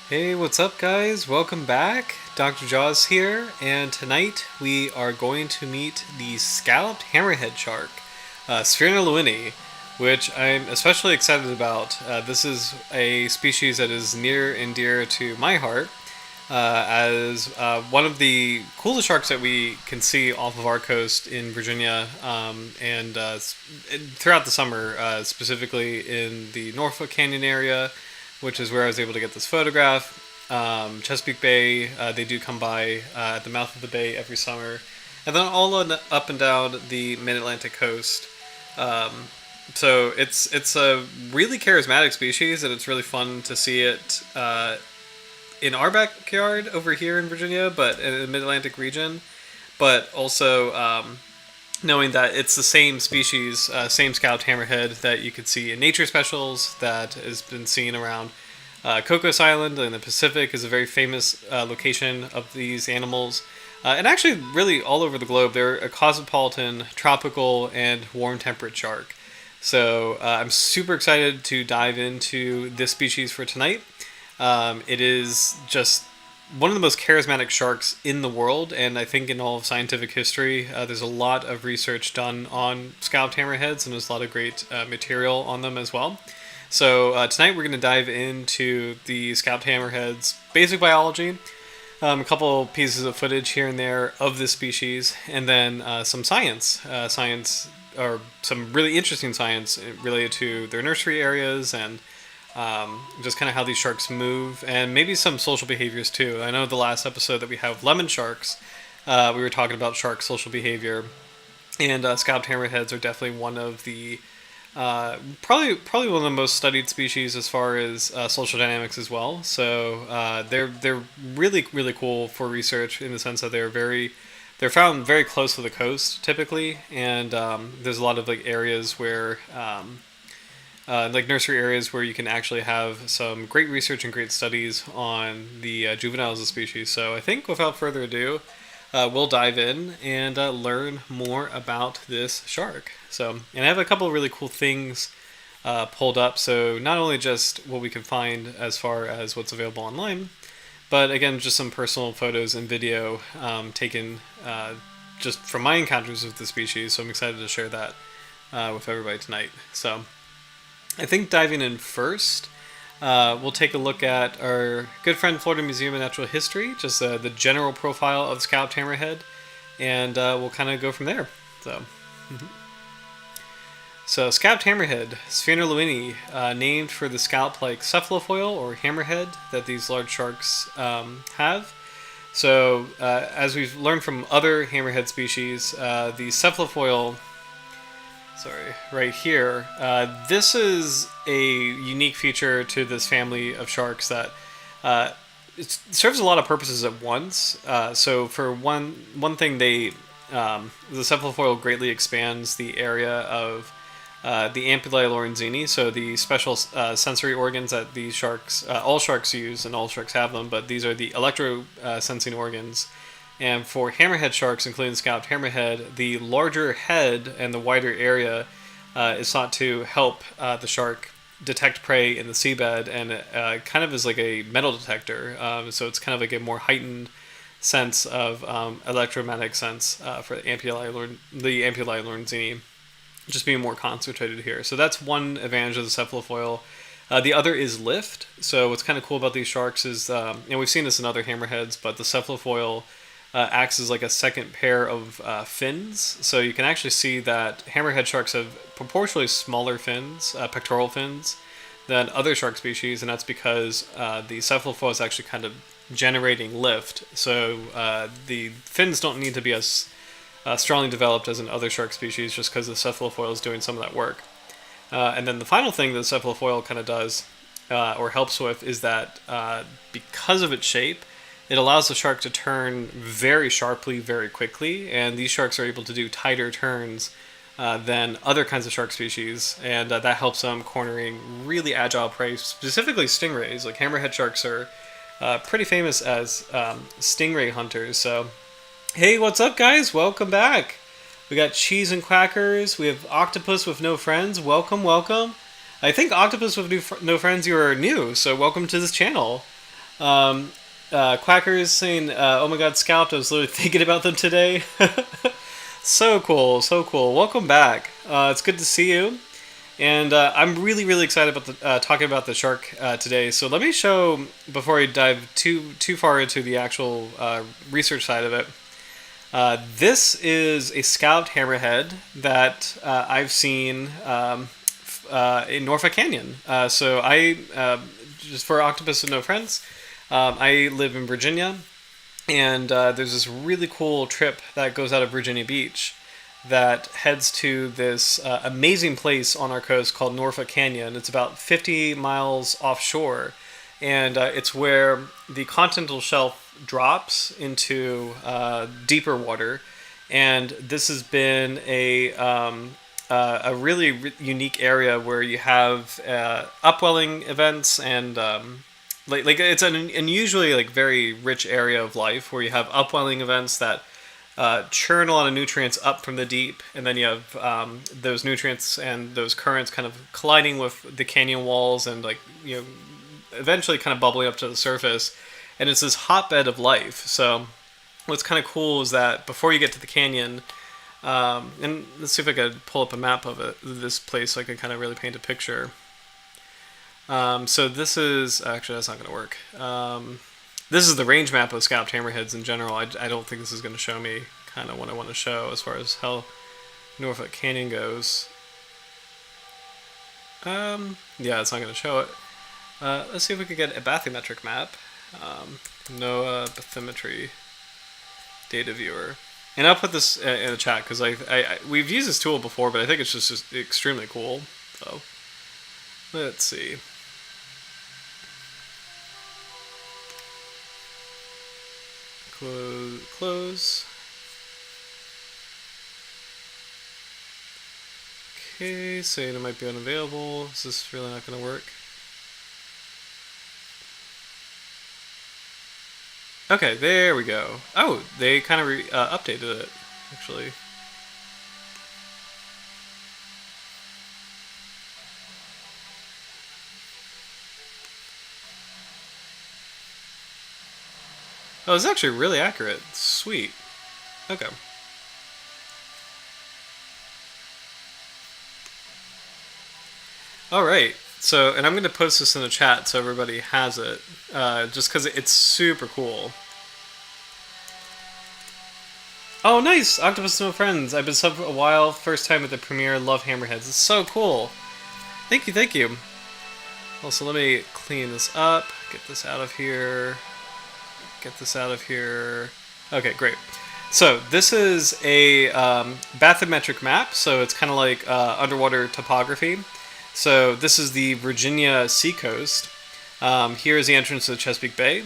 Hey, what's up, guys? Welcome back. Dr. Jaws here, and tonight we are going to meet the Scalloped Hammerhead shark, Sphyrna lewini, which I'm especially excited about. This is a species that is near and dear to my heart, as one of the coolest sharks that we can see off of our coast in Virginia and throughout the summer, specifically in the Norfolk Canyon area, which is where I was able to get this photograph. Chesapeake Bay, they do come by at the mouth of the bay every summer, and then all up and down the Mid-Atlantic coast. Um, so it's a really charismatic species, and it's really fun to see it in our backyard over here in Virginia, but in the Mid-Atlantic region. But also knowing that it's the same species, same scalloped hammerhead that you could see in nature specials that has been seen around Cocos Island in the Pacific is a very famous location of these animals. And actually, really all over the globe, they're a cosmopolitan, tropical, and warm temperate shark. So I'm super excited to dive into this species for tonight. It is just one of the most charismatic sharks in the world, and I think in all of scientific history, there's a lot of research done on scalloped hammerheads, and there's a lot of great material on them as well. So tonight we're going to dive into the scalloped hammerheads, basic biology, a couple pieces of footage here and there of this species, and then some science, or some really interesting science related to their nursery areas and just kind of how these sharks move, and maybe some social behaviors too. I know the last episode that we have lemon sharks, we were talking about shark social behavior, and scalloped hammerheads are definitely one of the probably one of the most studied species as far as social dynamics as well. So they're really cool for research in the sense that they're found very close to the coast typically, and there's a lot of like areas where like nursery areas where you can actually have some great research and great studies on the juveniles of the species. So I think without further ado, we'll dive in and learn more about this shark. So, and I have a couple of really cool things pulled up. So not only just what we can find as far as what's available online, but again, just some personal photos and video taken just from my encounters with the species. So I'm excited to share that with everybody tonight. So I think diving in first, we'll take a look at our good friend Florida Museum of Natural History, just the general profile of scalloped hammerhead, and we'll kind of go from there. So scalloped hammerhead, Sphyrna lewini, named for the scallop-like cephalofoil or hammerhead that these large sharks have. So as we've learned from other hammerhead species, the cephalofoil, right here. This is a unique feature to this family of sharks that it serves a lot of purposes at once. So for one thing, the cephalofoil greatly expands the area of the ampullae lorenzini, so the special sensory organs that these sharks, all sharks use, and all sharks have them, but these are the electro-sensing organs. And for hammerhead sharks, including the scalloped hammerhead, the larger head and the wider area is thought to help the shark detect prey in the seabed, and it kind of is like a metal detector. So it's kind of like a more heightened sense of electromagnetic sense for the ampullae lorenzini, just being more concentrated here. So that's one advantage of the cephalofoil. The other is lift. So what's kind of cool about these sharks is, and we've seen this in other hammerheads, but the cephalofoil acts as like a second pair of fins. So you can actually see that hammerhead sharks have proportionally smaller fins, pectoral fins, than other shark species, and that's because the cephalofoil is actually kind of generating lift. So the fins don't need to be as strongly developed as in other shark species just because the cephalofoil is doing some of that work. And then the final thing that the cephalofoil kind of does or helps with is that because of its shape, it allows the shark to turn very sharply, very quickly, and these sharks are able to do tighter turns than other kinds of shark species, and that helps them cornering really agile prey, specifically stingrays. Like hammerhead sharks are pretty famous as stingray hunters. So, hey, what's up, guys? Welcome back. We got cheese and quackers. We have octopus with no friends. Welcome. I think octopus with no friends, you are new, so welcome to this channel. Quackers saying, "Oh my God, Scalped! I was literally thinking about them today." So cool, so cool. Welcome back. It's good to see you. And I'm really, really excited about talking about the shark today. So let me show before I dive too far into the actual research side of it. This is a scalloped hammerhead that I've seen in Norfolk Canyon. So I just for Octopus with No Friends, I live in Virginia, and there's this really cool trip that goes out of Virginia Beach that heads to this amazing place on our coast called Norfolk Canyon. It's about 50 miles offshore, and it's where the continental shelf drops into deeper water. And this has been a really unique area where you have upwelling events and like it's an unusually like very rich area of life where you have upwelling events that churn a lot of nutrients up from the deep, and then you have those nutrients and those currents kind of colliding with the canyon walls and eventually kind of bubbling up to the surface, and it's this hotbed of life. So what's kind of cool is that before you get to the canyon, and let's see if I could pull up a map of this place so I can kind of really paint a picture. So this is actually that's not going to work. This is the range map of scalloped hammerheads in general. I don't think this is going to show me kind of what I want to show as far as how Norfolk Canyon goes. Yeah, it's not going to show it. Let's see if we could get a bathymetric map. NOAA bathymetry data viewer. And I'll put this in the chat because we've used this tool before, but I think it's just extremely cool. So let's see. Close. Okay, saying it might be unavailable. Is this really not going to work? Okay, there we go. Oh, they kind of updated it, actually. Oh, it's actually really accurate. Sweet. Okay. All right. So, and I'm going to post this in the chat so everybody has it, just because it's super cool. Oh, nice! Octopus No Friends. I've been sub for a while. First time at the premiere. Love hammerheads. It's so cool. Thank you, thank you. Also, let me clean this up. Get this out of here. Get this out of here. Okay, great. So this is a bathymetric map. So it's kind of like underwater topography. So this is the Virginia seacoast. Here is the entrance to the Chesapeake Bay,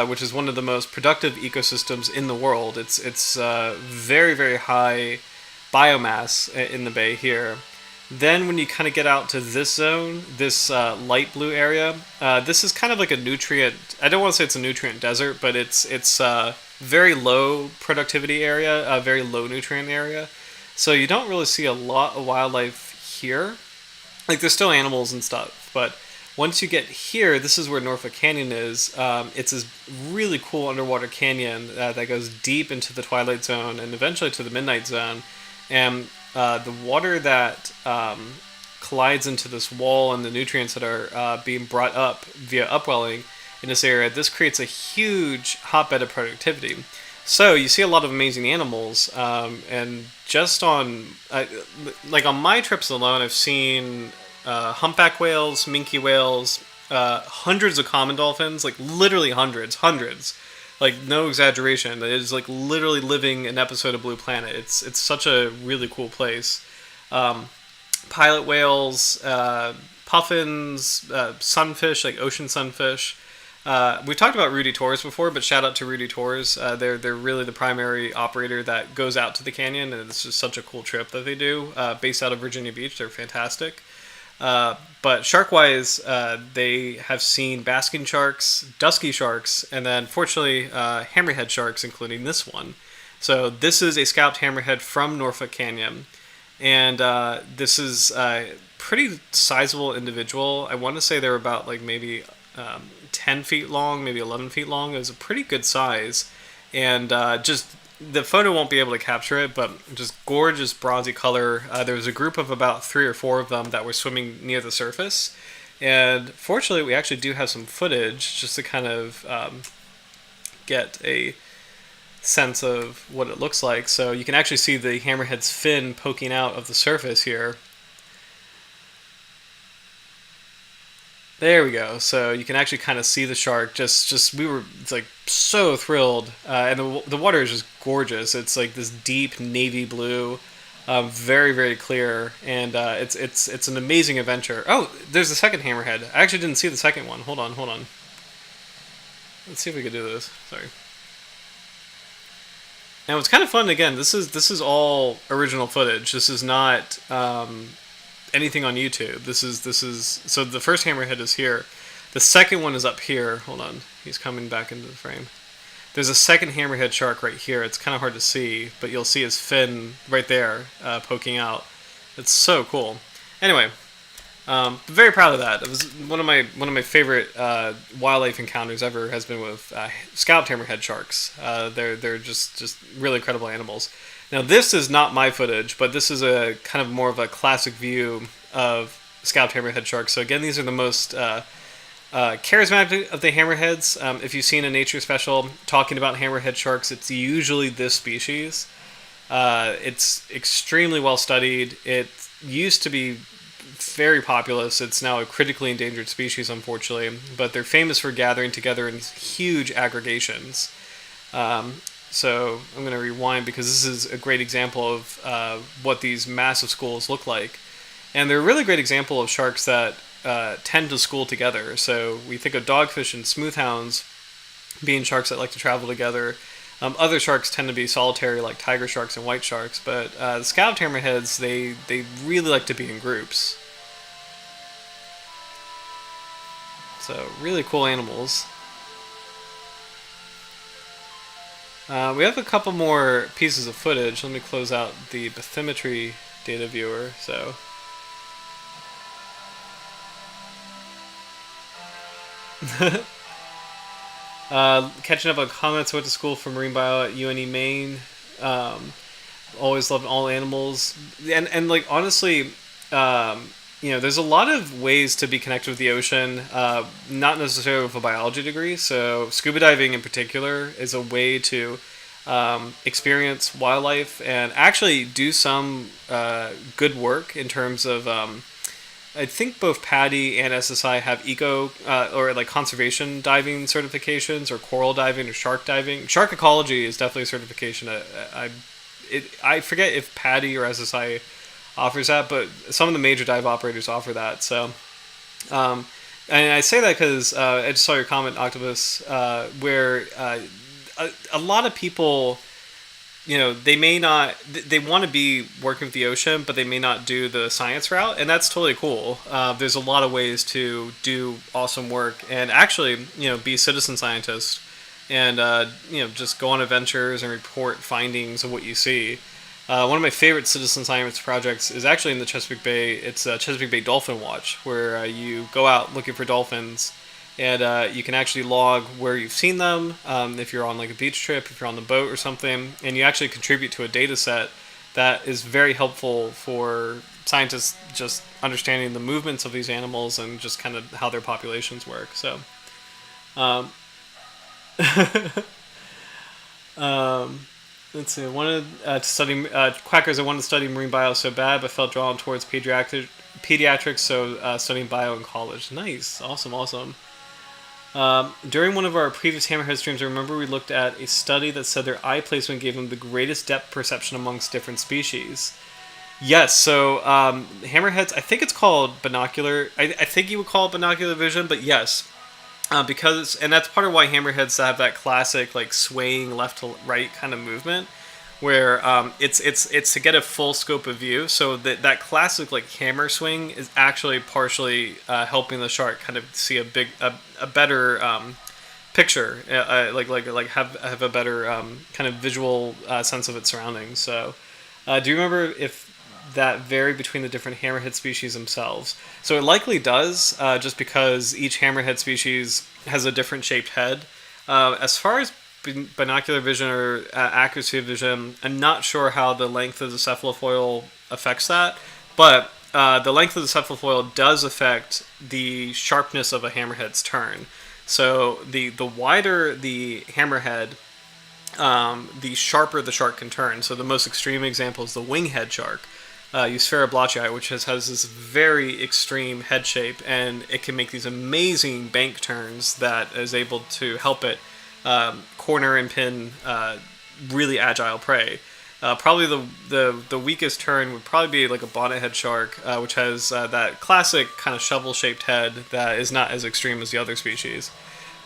which is one of the most productive ecosystems in the world. It's very, very high biomass in the bay here. Then when you kind of get out to this zone, this light blue area, this is kind of like a nutrient. I don't want to say it's a nutrient desert, but it's very low productivity area, a very low nutrient area. So you don't really see a lot of wildlife here. Like there's still animals and stuff, but once you get here, this is where Norfolk Canyon is. It's this really cool underwater canyon that goes deep into the twilight zone and eventually to the midnight zone. And the water that collides into this wall and the nutrients that are being brought up via upwelling in this area, this creates a huge hotbed of productivity. So you see a lot of amazing animals, and just on like on my trips alone, I've seen humpback whales, minke whales, hundreds of common dolphins, like literally hundreds. Like no exaggeration. It is like literally living an episode of Blue Planet. It's such a really cool place. Pilot whales, puffins, sunfish, like ocean sunfish. We've talked about Rudy Tours before, but shout out to Rudy Tours. They're really the primary operator that goes out to the canyon, and it's just such a cool trip that they do. Based out of Virginia Beach, they're fantastic. But shark-wise, they have seen basking sharks, dusky sharks, and then fortunately hammerhead sharks, including this one. So this is a scalloped hammerhead from Norfolk Canyon, and this is a pretty sizable individual. I want to say they're about like maybe 10 feet long, maybe 11 feet long. It was a pretty good size, and just the photo won't be able to capture it, but just gorgeous bronzy color. There was a group of about 3 or 4 of them that were swimming near the surface, and fortunately, we actually do have some footage just to kind of get a sense of what it looks like. So you can actually see the hammerhead's fin poking out of the surface here. There we go. So you can actually kind of see the shark. We were like so thrilled, and the water is just gorgeous. It's like this deep navy blue, very very clear, and it's an amazing adventure. Oh, there's the second hammerhead. I actually didn't see the second one. Hold on. Let's see if we can do this. Sorry. Now it's kind of fun. Again, this is all original footage. This is not anything on YouTube. This is so the first hammerhead is here. The second one is up here. Hold on, he's coming back into the frame. There's a second hammerhead shark right here. It's kind of hard to see, but you'll see his fin right there poking out. It's so cool. Anyway, very proud of that. It was one of my favorite wildlife encounters ever. Has been with scalloped hammerhead sharks. They're just really incredible animals. Now this is not my footage, but this is a kind of more of a classic view of scalloped hammerhead sharks. So again, these are the most charismatic of the hammerheads. If you've seen a nature special talking about hammerhead sharks, it's usually this species. It's extremely well studied. It used to be very populous. It's now a critically endangered species, unfortunately, but they're famous for gathering together in huge aggregations. So I'm going to rewind because this is a great example of what these massive schools look like. And they're a really great example of sharks that tend to school together. So we think of dogfish and smoothhounds being sharks that like to travel together. Other sharks tend to be solitary, like tiger sharks and white sharks. But the scalloped hammerheads, they really like to be in groups. So really cool animals. We have a couple more pieces of footage. Let me close out the bathymetry data viewer. So, catching up on comments. Went to school for marine bio at UNE Maine. Always loved all animals, and like honestly, there's a lot of ways to be connected with the ocean, not necessarily with a biology degree. So scuba diving in particular is a way to experience wildlife and actually do some good work in terms of, I think both PADI and SSI have eco or like conservation diving certifications, or coral diving or shark diving. Shark ecology is definitely a certification. I forget if PADI or SSI offers that, but some of the major dive operators offer that. So, and I say that because I just saw your comment, Octopus, where a lot of people, they may not, they want to be working with the ocean, but they may not do the science route, and that's totally cool. There's a lot of ways to do awesome work and actually, be a citizen scientist and, just go on adventures and report findings of what you see. One of my favorite citizen science projects is actually in the Chesapeake Bay. It's Chesapeake Bay Dolphin Watch, where you go out looking for dolphins, and you can actually log where you've seen them, if you're on like a beach trip, if you're on the boat or something, and you actually contribute to a data set that is very helpful for scientists just understanding the movements of these animals and just kind of how their populations work. So, let's see. I wanted to study quackers. I wanted to study marine bio so bad, but felt drawn towards pediatrics. So studying bio in college. Nice, awesome. During one of our previous Hammerhead streams, I remember we looked at a study that said their eye placement gave them the greatest depth perception amongst different species. Yes, so hammerheads. I think it's called binocular. I think you would call it binocular vision, but yes. Because, and that's part of why hammerheads have that classic like swaying left to right kind of movement, where it's to get a full scope of view. So that classic like hammer swing is actually partially helping the shark kind of see a better picture, like have a better kind of visual sense of its surroundings. So, do you remember if that vary between the different hammerhead species themselves. So it likely does, just because each hammerhead species has a different shaped head. As far as binocular vision or accuracy of vision, I'm not sure how the length of the cephalofoil affects that, but the length of the cephalofoil does affect the sharpness of a hammerhead's turn. So the wider the hammerhead, the sharper the shark can turn. So the most extreme example is the winghead shark, Sphyrna blotchii, which has this very extreme head shape, and it can make these amazing bank turns that is able to help it corner and pin really agile prey. Probably the weakest turn would probably be like a bonnethead shark, which has that classic kind of shovel-shaped head that is not as extreme as the other species.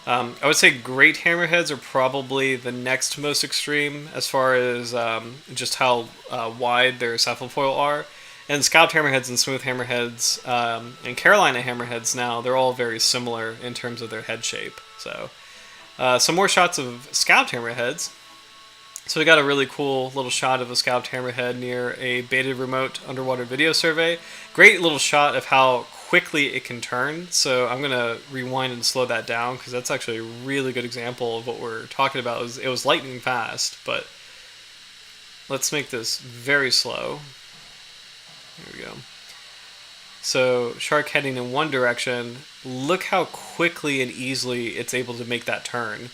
I would say great hammerheads are probably the next most extreme as far as just how wide their cephalofoil are. And scalloped hammerheads and smooth hammerheads and Carolina hammerheads now, they're all very similar in terms of their head shape. So some more shots of scalloped hammerheads. So we got a really cool little shot of a scalloped hammerhead near a baited remote underwater video survey. Great little shot of how quickly it can turn. So I'm going to rewind and slow that down because that's actually a really good example of what we're talking about. It was lightning fast, but let's make this very slow. Here we go. So shark heading in one direction. Look how quickly and easily it's able to make that turn.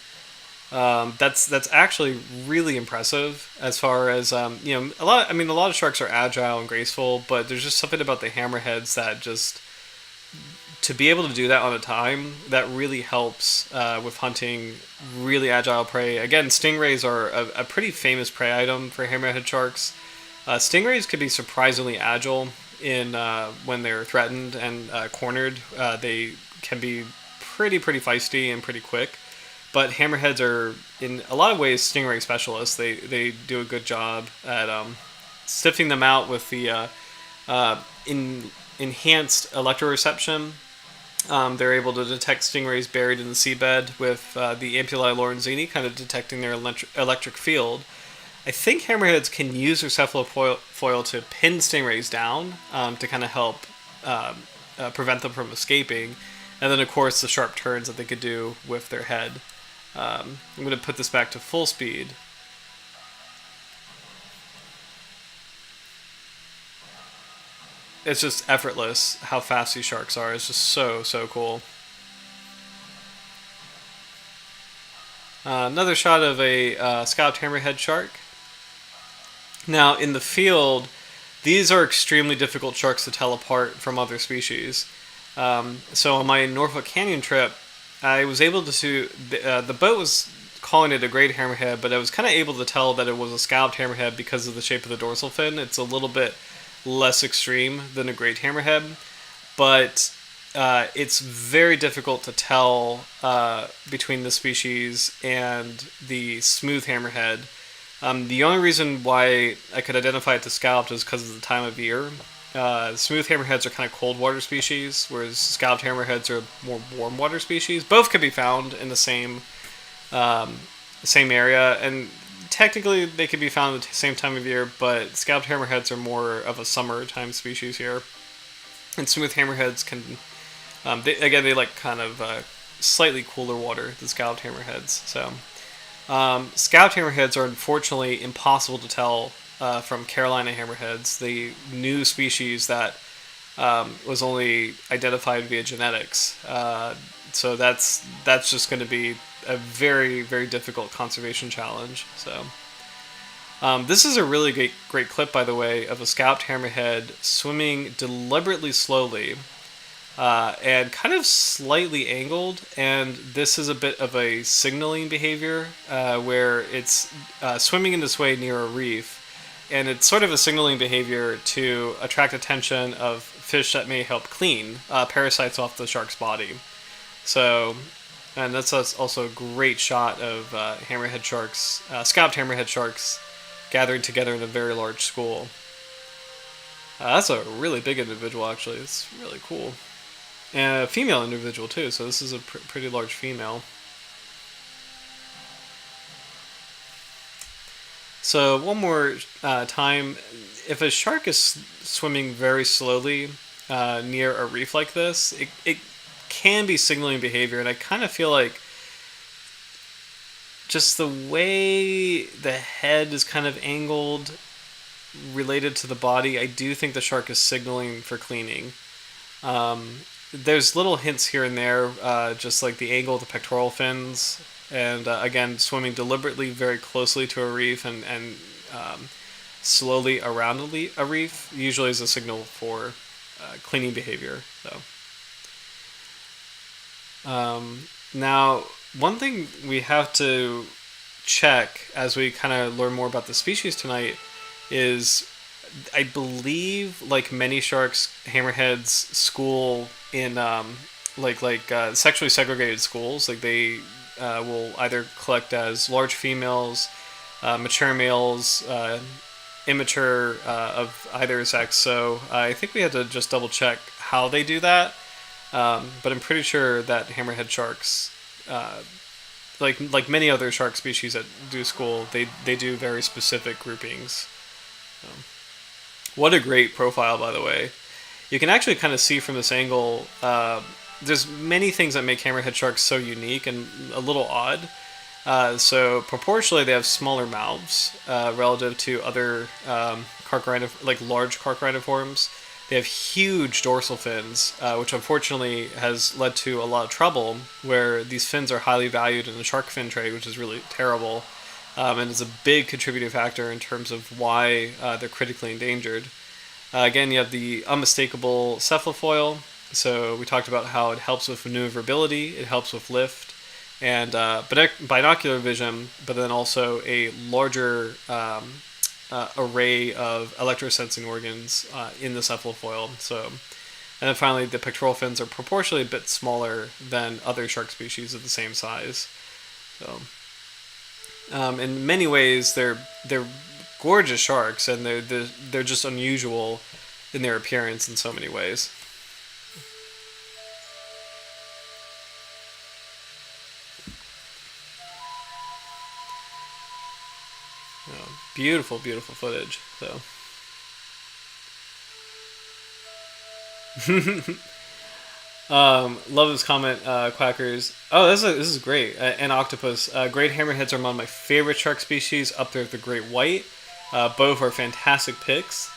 That's actually really impressive as far as a lot of sharks are agile and graceful, but there's just something about the hammerheads that just, to be able to do that on a time, that really helps with hunting really agile prey. Again, stingrays are a pretty famous prey item for hammerhead sharks. Stingrays can be surprisingly agile in when they're threatened and cornered. They can be pretty feisty and pretty quick. But hammerheads are, in a lot of ways, stingray specialists. They do a good job at sifting them out with the enhanced electroreception. They're able to detect stingrays buried in the seabed with the ampullae lorenzini, kind of detecting their electric field. I think hammerheads can use their cephalofoil to pin stingrays down to kind of help prevent them from escaping. And then, of course, the sharp turns that they could do with their head. I'm going to put this back to full speed. It's just effortless how fast these sharks are. It's just so cool. Another shot of a scalloped hammerhead shark. Now, in the field, these are extremely difficult sharks to tell apart from other species. So on my Norfolk Canyon trip, I was able to the boat was calling it a great hammerhead, but I was kind of able to tell that it was a scalloped hammerhead because of the shape of the dorsal fin. It's a little bit less extreme than a great hammerhead, but it's very difficult to tell between the species and the smooth hammerhead. The only reason why I could identify it to scalloped is because of the time of year. Smooth hammerheads are kind of cold water species, whereas scalloped hammerheads are more warm water species. Both can be found in the same area, and technically they can be found at the same time of year, but scalloped hammerheads are more of a summertime species here. And smooth hammerheads can, they like kind of slightly cooler water than scalloped hammerheads. So scalloped hammerheads are unfortunately impossible to tell from Carolina hammerheads, the new species that was only identified via genetics. So that's just going to be a very difficult conservation challenge. So this is a really great clip, by the way, of a scalloped hammerhead swimming deliberately slowly and kind of slightly angled. And this is a bit of a signaling behavior where it's swimming in this way near a reef. And it's sort of a signaling behavior to attract attention of fish that may help clean parasites off the shark's body. So, and that's also a great shot of hammerhead sharks, scalloped hammerhead sharks, gathering together in a very large school. That's a really big individual, actually. It's really cool. And a female individual, too, so this is a pretty large female. So one more time, if a shark is swimming very slowly near a reef like this, it can be signaling behavior, and I kind of feel like just the way the head is kind of angled related to the body, I do think the shark is signaling for cleaning. Um, there's little hints here and there, just like the angle of the pectoral fins, and again, swimming deliberately very closely to a reef and slowly around a reef usually is a signal for cleaning behavior. Now, one thing we have to check as we kind of learn more about the species tonight is I believe, like many sharks, hammerheads school in sexually segregated schools. Like they will either collect as large females, mature males, immature of either sex. So I think we had to just double check how they do that. But I'm pretty sure that hammerhead sharks, like many other shark species that do school, they do very specific groupings. What a great profile, by the way. You can actually kind of see from this angle. There's many things that make hammerhead sharks so unique and a little odd. So proportionally, they have smaller mouths relative to other large carchariniforms. They have huge dorsal fins, which unfortunately has led to a lot of trouble, where these fins are highly valued in the shark fin trade, which is really terrible, and is a big contributing factor in terms of why they're critically endangered. Again, you have the unmistakable cephalofoil. So we talked about how it helps with maneuverability, it helps with lift, and binocular vision, but then also a larger array of electrosensing organs in the cephalofoil. So, and then finally, the pectoral fins are proportionally a bit smaller than other shark species of the same size. So, in many ways, they're gorgeous sharks, and they're just unusual in their appearance in so many ways. Beautiful, beautiful footage. So, love this comment, Quackers. Oh, this is great. An octopus. Great hammerheads are among my favorite shark species, up there with the great white. Both are fantastic picks.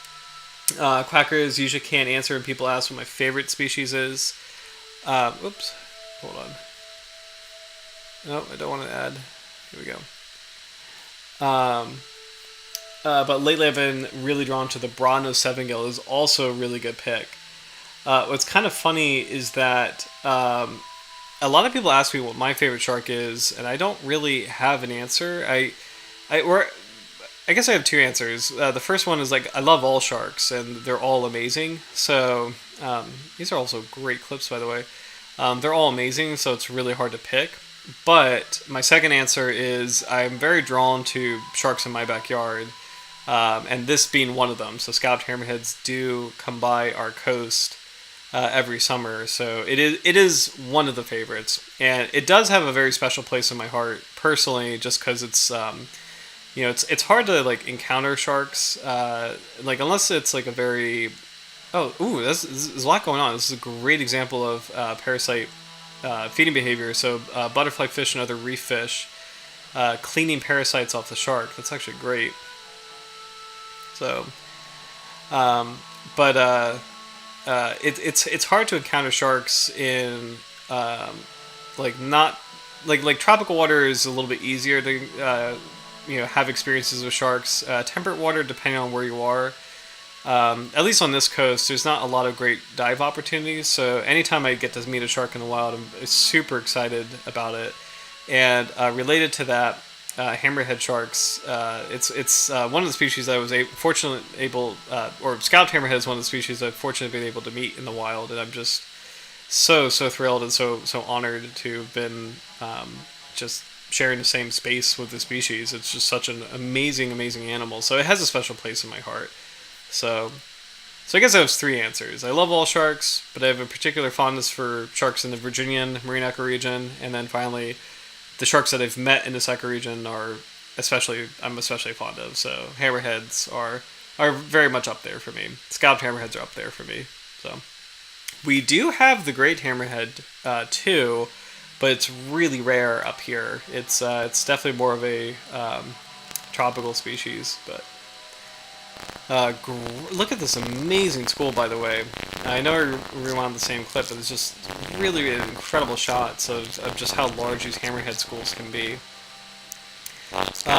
Quackers usually can't answer when people ask what my favorite species is. Oops, hold on. No, I don't want to add. Here we go. But lately I've been really drawn to the broad-nosed seven-gill. Is also a really good pick. What's kind of funny is that a lot of people ask me what my favorite shark is, and I don't really have an answer. I guess I have two answers. The first one is I love all sharks, and they're all amazing. So these are also great clips, by the way. They're all amazing, so it's really hard to pick. But my second answer is I'm very drawn to sharks in my backyard, and this being one of them. So scalloped hammerheads do come by our coast every summer, so it is one of the favorites, and it does have a very special place in my heart personally, just because it's it's hard to encounter sharks unless it's a very there's a lot going on. This is a great example of parasite feeding behavior. So butterfly fish and other reef fish cleaning parasites off the shark. That's actually great. So, it's hard to encounter sharks in not tropical water is a little bit easier to have experiences with sharks. Temperate water, depending on where you are. At least on this coast, there's not a lot of great dive opportunities. So anytime I get to meet a shark in the wild, I'm super excited about it. And related to that, hammerhead sharks, it's one of the species I was or scalloped hammerhead is one of the species I've fortunately been able to meet in the wild, and I'm just so thrilled and so honored to have been just sharing the same space with the species. It's just such an amazing animal. So it has a special place in my heart. So I guess I have three answers. I love all sharks, but I have a particular fondness for sharks in the Virginian marine ecoregion, and then finally, the sharks that I've met in this ecoregion are I'm especially fond of. So hammerheads are very much up there for me. Scalloped hammerheads are up there for me. So we do have the great hammerhead too, but it's really rare up here. It's definitely more of a tropical species. But look at this amazing school, by the way. I know I rewound the same clip, but it's just really an incredible shots of just how large these hammerhead schools can be.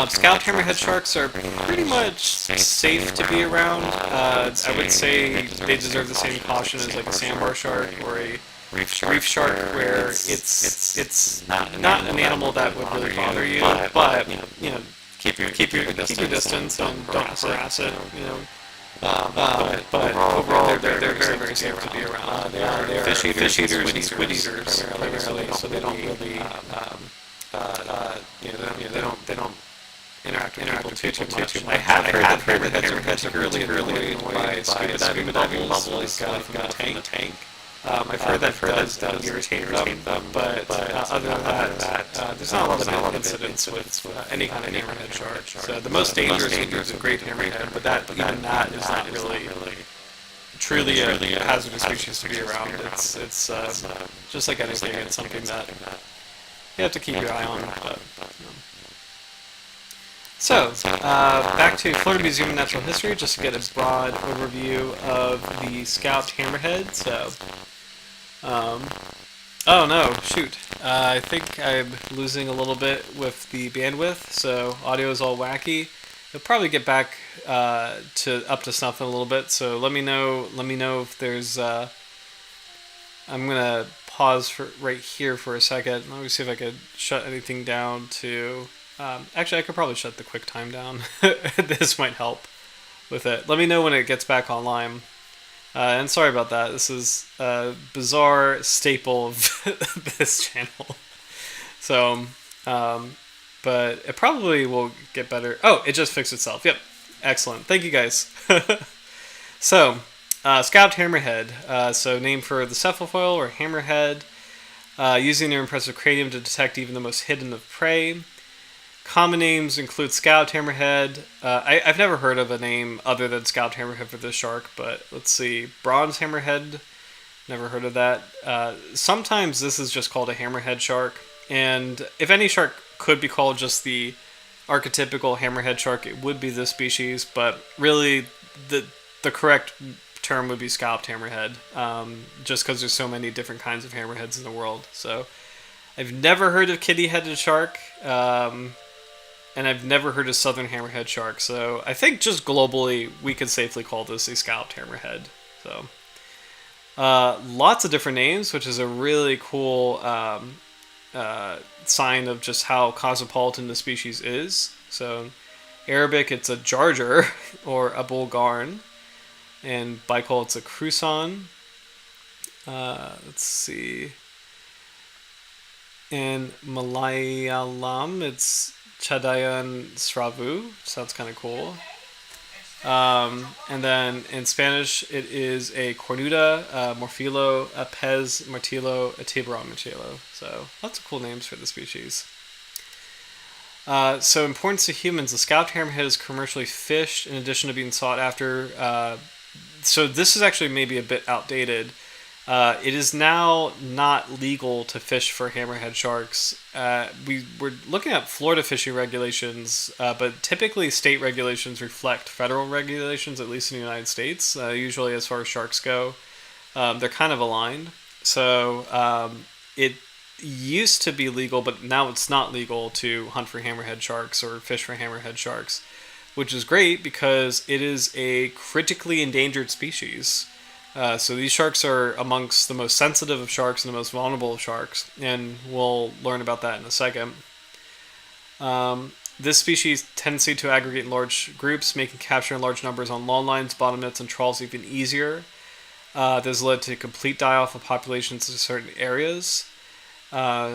Scalloped hammerhead sharks are pretty much safe to be around. I would say they deserve the same caution as like a sandbar shark or a reef shark, where it's not an animal that would really bother you, but you know, keep your distance and don't harass it. You know. But overall, they're very safe to be around. They are fish eaters, squid eaters primarily, so they don't really they don't interact with people too much. I have heard that hammerheads are particularly annoyed by scuba diving bubbles like from the tank. I've heard that does irritate them, but other than that, there's not a lot of incidents with any kind of hammerhead shark. So the most dangerous is a great hammerhead, but even that is not really truly a hazardous species to be around. It's just like anything, it's something that you have to keep your eye on. But, So, back to Florida Museum of Natural History, just to get a broad overview of the scalloped hammerhead. So, oh no, shoot. I think I'm losing a little bit with the bandwidth, so audio is all wacky. It'll probably get back up to snuff in a little bit. So let me know if there's. I'm gonna pause right here for a second. Let me see if I could shut anything down to. Actually, I could probably shut the QuickTime down. This might help with it. Let me know when it gets back online. And sorry about that. This is a bizarre staple of this channel. So, but it probably will get better. Oh, it just fixed itself. Yep. Excellent. Thank you guys. So, scalloped hammerhead. So named for the cephalofoil or hammerhead. Using their impressive cranium to detect even the most hidden of prey. Common names include scalloped hammerhead. I've never heard of a name other than scalloped hammerhead for this shark, but let's see. Bronze hammerhead. Never heard of that. Sometimes this is just called a hammerhead shark. And if any shark could be called just the archetypical hammerhead shark, it would be this species. But really, the correct term would be scalloped hammerhead, just because there's so many different kinds of hammerheads in the world. So I've never heard of kitty-headed shark. And I've never heard of southern hammerhead shark, so I think just globally we could safely call this a scalloped hammerhead. So, lots of different names, which is a really cool sign of just how cosmopolitan the species is. So, Arabic, it's a jarjar or a bulgarn, and Baikal, it's a cruson. Let's see. In Malayalam, it's Chadayan Sravu. Sounds kind of cool. And then in Spanish, it is a cornuda, morfilo, a pez martillo, a tiburon martillo. So lots of cool names for the species. So importance to humans, the scalloped hammerhead is commercially fished in addition to being sought after. So this is actually maybe a bit outdated. It is now not legal to fish for hammerhead sharks. We're looking at Florida fishing regulations, but typically state regulations reflect federal regulations, at least in the United States. Usually as far as sharks go, they're kind of aligned. So it used to be legal, but now it's not legal to hunt for hammerhead sharks or fish for hammerhead sharks, which is great because it is a critically endangered species. So these sharks are amongst the most sensitive of sharks and the most vulnerable of sharks, and we'll learn about that in a second. This species' tendency to aggregate in large groups, making capture in large numbers on long lines, bottom nets, and trawls even easier. This has led to complete die-off of populations in certain areas.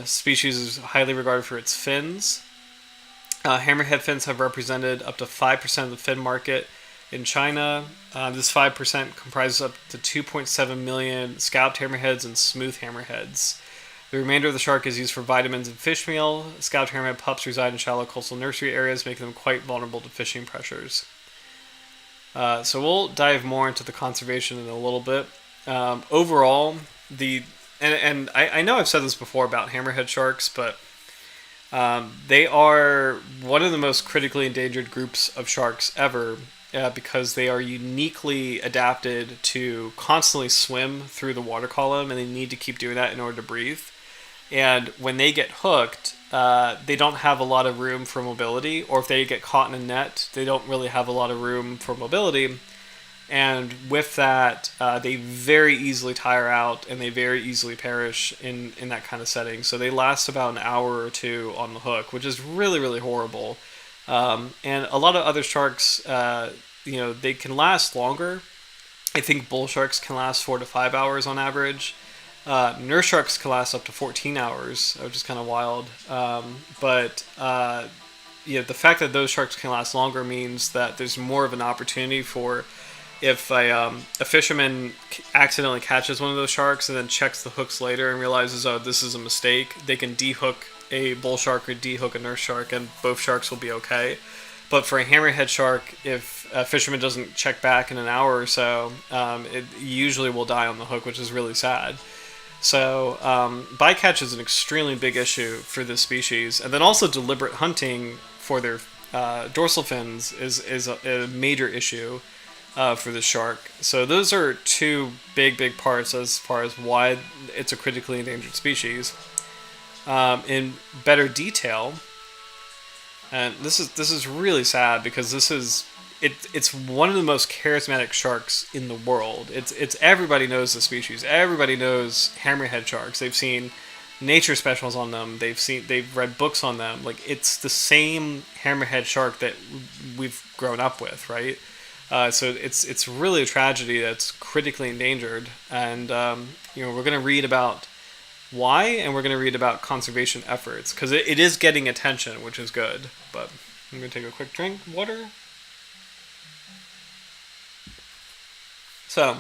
Species is highly regarded for its fins. Hammerhead fins have represented up to 5% of the fin market in China. This 5% comprises up to 2.7 million scalloped hammerheads and smooth hammerheads. The remainder of the shark is used for vitamins and fish meal. Scalloped hammerhead pups reside in shallow coastal nursery areas, making them quite vulnerable to fishing pressures. So we'll dive more into the conservation in a little bit. Overall, I know I've said this before about hammerhead sharks, but they are one of the most critically endangered groups of sharks ever, because they are uniquely adapted to constantly swim through the water column, and they need to keep doing that in order to breathe. And when they get hooked, they don't have a lot of room for mobility, or if they get caught in a net, they don't really have a lot of room for mobility. And with that, they very easily tire out, and they very easily perish in that kind of setting. So they last about an hour or two on the hook, which is really, really horrible. And a lot of other sharks, they can last longer. I think bull sharks can last 4 to 5 hours on average. Nurse sharks can last up to 14 hours, which is kind of wild. But the fact that those sharks can last longer means that there's more of an opportunity for, if a fisherman accidentally catches one of those sharks and then checks the hooks later and realizes, oh, this is a mistake, they can dehook a bull shark or dehook a nurse shark, and both sharks will be okay. But for a hammerhead shark, if a fisherman doesn't check back in an hour or so, it usually will die on the hook, which is really sad. So bycatch is an extremely big issue for this species, and then also deliberate hunting for their dorsal fins is a major issue for the shark. So those are two big parts as far as why it's a critically endangered species. In better detail, and this is really sad because it's one of the most charismatic sharks in the world. It's everybody knows the species. Everybody knows hammerhead sharks. They've seen nature specials on them. They've read books on them. Like, it's the same hammerhead shark that we've grown up with, right? So it's really a tragedy that's critically endangered, and we're going to read about why, and we're going to read about conservation efforts, because it is getting attention, which is good. But I'm going to take a quick drink of water. So,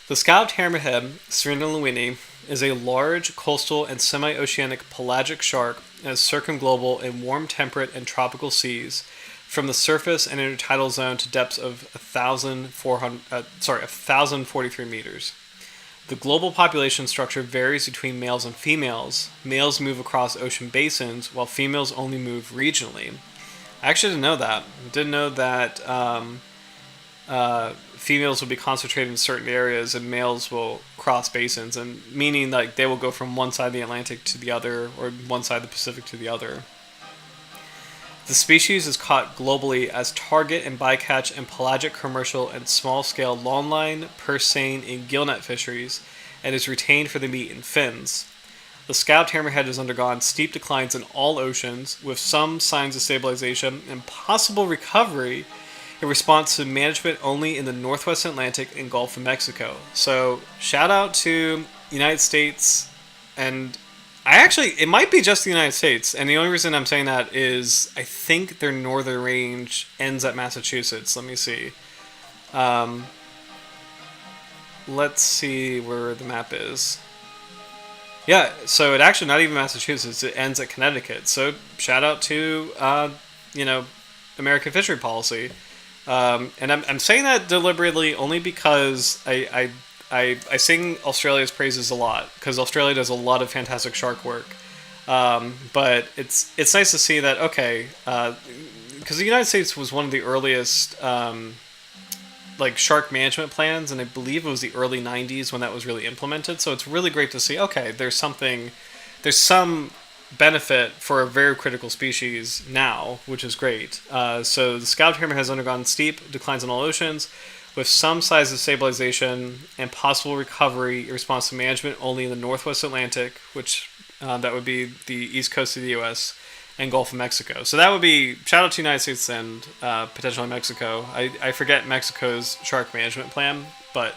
the scalloped hammerhead, Sphyrna lewini, is a large coastal and semi-oceanic pelagic shark that is circumglobal in warm temperate and tropical seas, from the surface and intertidal zone to depths of 1,043 meters. The global population structure varies between males and females. Males move across ocean basins, while females only move regionally. I actually didn't know that. I didn't know that females will be concentrated in certain areas and males will cross basins, and meaning like they will go from one side of the Atlantic to the other, or one side of the Pacific to the other. The species is caught globally as target and bycatch in pelagic, commercial, and small-scale longline, purse seine, and gillnet fisheries, and is retained for the meat and fins. The scalloped hammerhead has undergone steep declines in all oceans, with some signs of stabilization and possible recovery in response to management only in the Northwest Atlantic and Gulf of Mexico. So, shout out to United States, and it might be just the United States, and the only reason I'm saying that is I think their northern range ends at Massachusetts. Let me see. Let's see where the map is. Yeah, so it actually not even Massachusetts. It ends at Connecticut. So shout out to American fishery policy. And I'm saying that deliberately only because I sing Australia's praises a lot, because Australia does a lot of fantastic shark work. But it's nice to see that, okay, because the United States was one of the earliest shark management plans, and I believe it was the early 90s when that was really implemented. So it's really great to see, okay, there's some benefit for a very critical species now, which is great. So the scalloped hammerhead has undergone steep declines in all oceans, with some signs of stabilization and possible recovery in response to management only in the Northwest Atlantic, which that would be the east coast of the U.S., and Gulf of Mexico. So that would be, shout out to the United States and potentially Mexico. I forget Mexico's shark management plan, but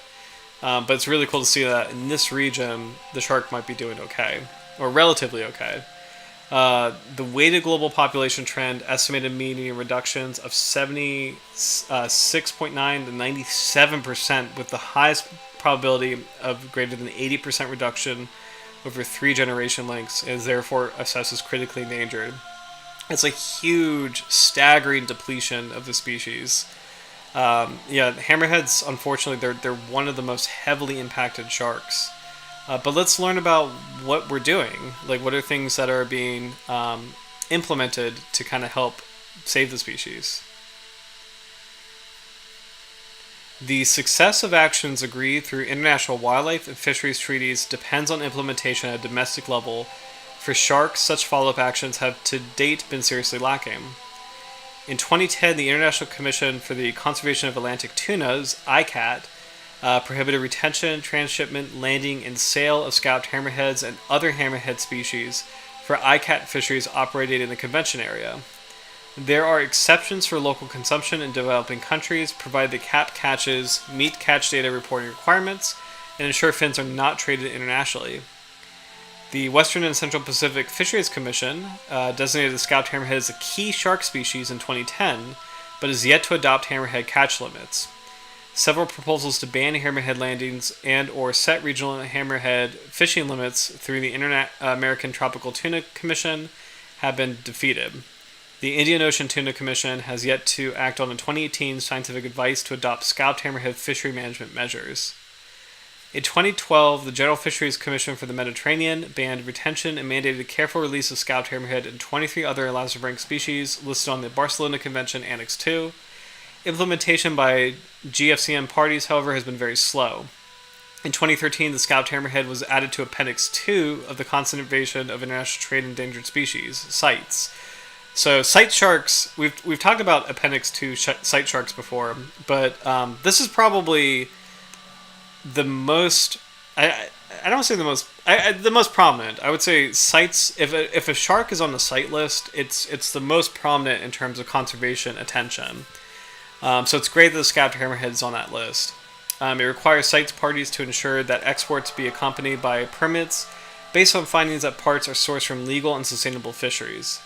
it's really cool to see that in this region, the shark might be doing okay, or relatively okay. The weighted global population trend estimated median reductions of 76.9 to 97%, with the highest probability of greater than 80% reduction over 3 generation lengths and is therefore assessed as critically endangered. It's a huge, staggering depletion of the species. Yeah, hammerheads, unfortunately, they're one of the most heavily impacted sharks. But let's learn about what we're doing. Like, what are things that are being implemented to kind of help save the species? The success of actions agreed through international wildlife and fisheries treaties depends on implementation at a domestic level. For sharks, such follow-up actions have to date been seriously lacking. In 2010, the International Commission for the Conservation of Atlantic Tunas, ICAT, prohibited retention, transshipment, landing, and sale of scalloped hammerheads and other hammerhead species for ICAT fisheries operated in the convention area. There are exceptions for local consumption in developing countries, provided the CAP catches meet catch data reporting requirements and ensure fins are not traded internationally. The Western and Central Pacific Fisheries Commission designated the scalloped hammerhead as a key shark species in 2010, but is yet to adopt hammerhead catch limits. Several proposals to ban hammerhead landings and or set regional hammerhead fishing limits through the American Tropical Tuna Commission have been defeated. The Indian Ocean Tuna Commission has yet to act on a 2018 scientific advice to adopt scalloped hammerhead fishery management measures. In 2012, the General Fisheries Commission for the Mediterranean banned retention and mandated a careful release of scalloped hammerhead and 23 other elasmobranch species listed on the Barcelona Convention Annex II. Implementation by GFCM parties, however, has been very slow. In 2013, the scalloped hammerhead was added to Appendix 2 of the Conservation of International Trade Endangered Species, CITES. So site sharks, we've talked about Appendix 2 site sharks before, but this is probably the most, I don't want to say the most, the most prominent. I would say sites, if a shark is on the site list, it's the most prominent in terms of conservation attention. So it's great that the scalloped hammerhead is on that list. It requires CITES parties to ensure that exports be accompanied by permits based on findings that parts are sourced from legal and sustainable fisheries.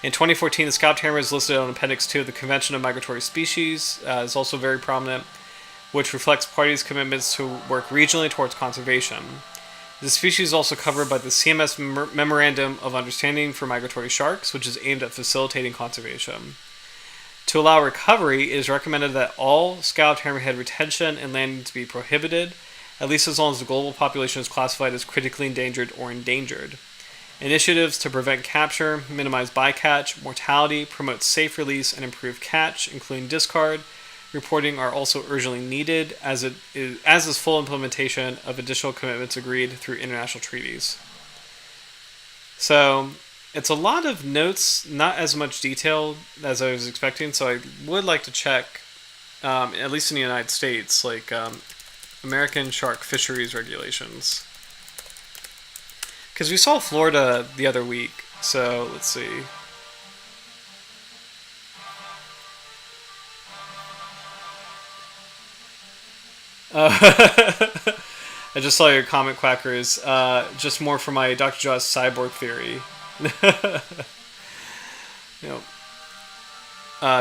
In 2014, the scalloped hammerhead is listed on Appendix 2 of the Convention of Migratory Species. It's also very prominent, which reflects parties' commitments to work regionally towards conservation. The species is also covered by the CMS Memorandum of Understanding for Migratory Sharks, which is aimed at facilitating conservation. To allow recovery, it is recommended that all scalloped hammerhead retention and landing to be prohibited, at least as long as the global population is classified as critically endangered or endangered. Initiatives to prevent capture, minimize bycatch, mortality, promote safe release, and improve catch, including discard, reporting are also urgently needed, as is full implementation of additional commitments agreed through international treaties. So, it's a lot of notes, not as much detail as I was expecting, so I would like to check, at least in the United States, like American shark fisheries regulations. Because we saw Florida the other week, so let's see. I just saw your comment, Quackers. Just more for my Dr. Jaws cyborg theory.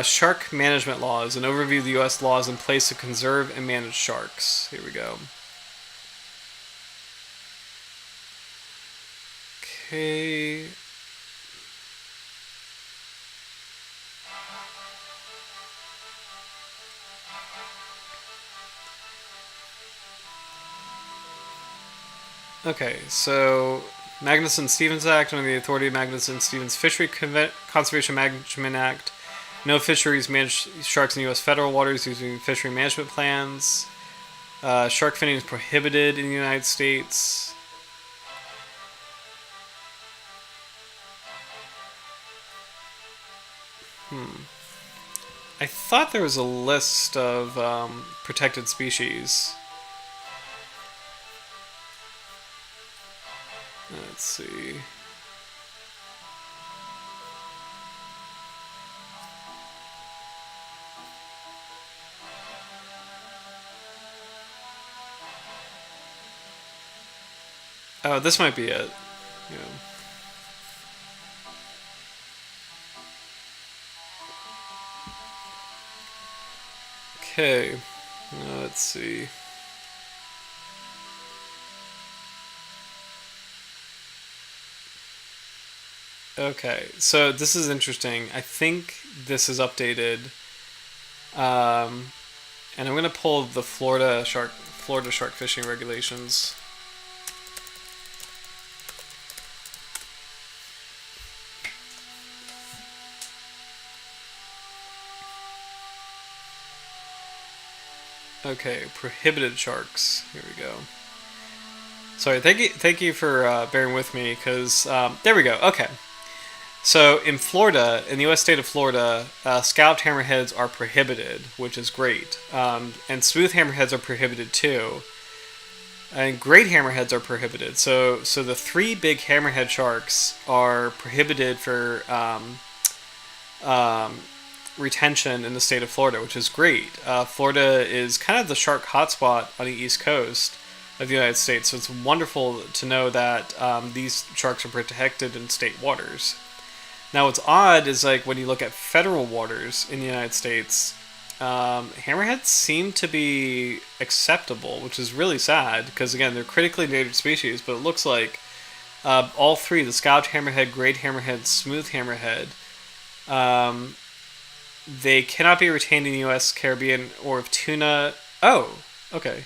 Shark management laws. An overview of the U.S. laws in place to conserve and manage sharks. Here we go. Okay. Okay, so Magnuson-Stevens Act under the authority of Magnuson-Stevens Fishery Conservation Management Act. No fisheries manage sharks in U.S. federal waters using fishery management plans. Shark finning is prohibited in the United States. I thought there was a list of protected species. Let's see. Oh, this might be it. Yeah. Okay. Let's see. Okay, so this is interesting. I think this is updated, um, and I'm gonna pull the Florida shark fishing regulations. Okay, prohibited sharks. Here we go. Sorry, thank you for bearing with me, because there we go. Okay, so in Florida, in the U.S. state of Florida, scalloped hammerheads are prohibited, which is great, and smooth hammerheads are prohibited too, and great hammerheads are prohibited. So the three big hammerhead sharks are prohibited for um, retention in the state of Florida, which is great. Florida is kind of the shark hotspot on the East Coast of the United States, so it's wonderful to know that these sharks are protected in state waters. Now, what's odd is like when you look at federal waters in the United States, hammerheads seem to be acceptable, which is really sad because again they're critically endangered species. But it looks like all three, the scalloped hammerhead, great hammerhead, smooth hammerhead, um, they cannot be retained in the U.S. Caribbean or if tuna. Oh, okay.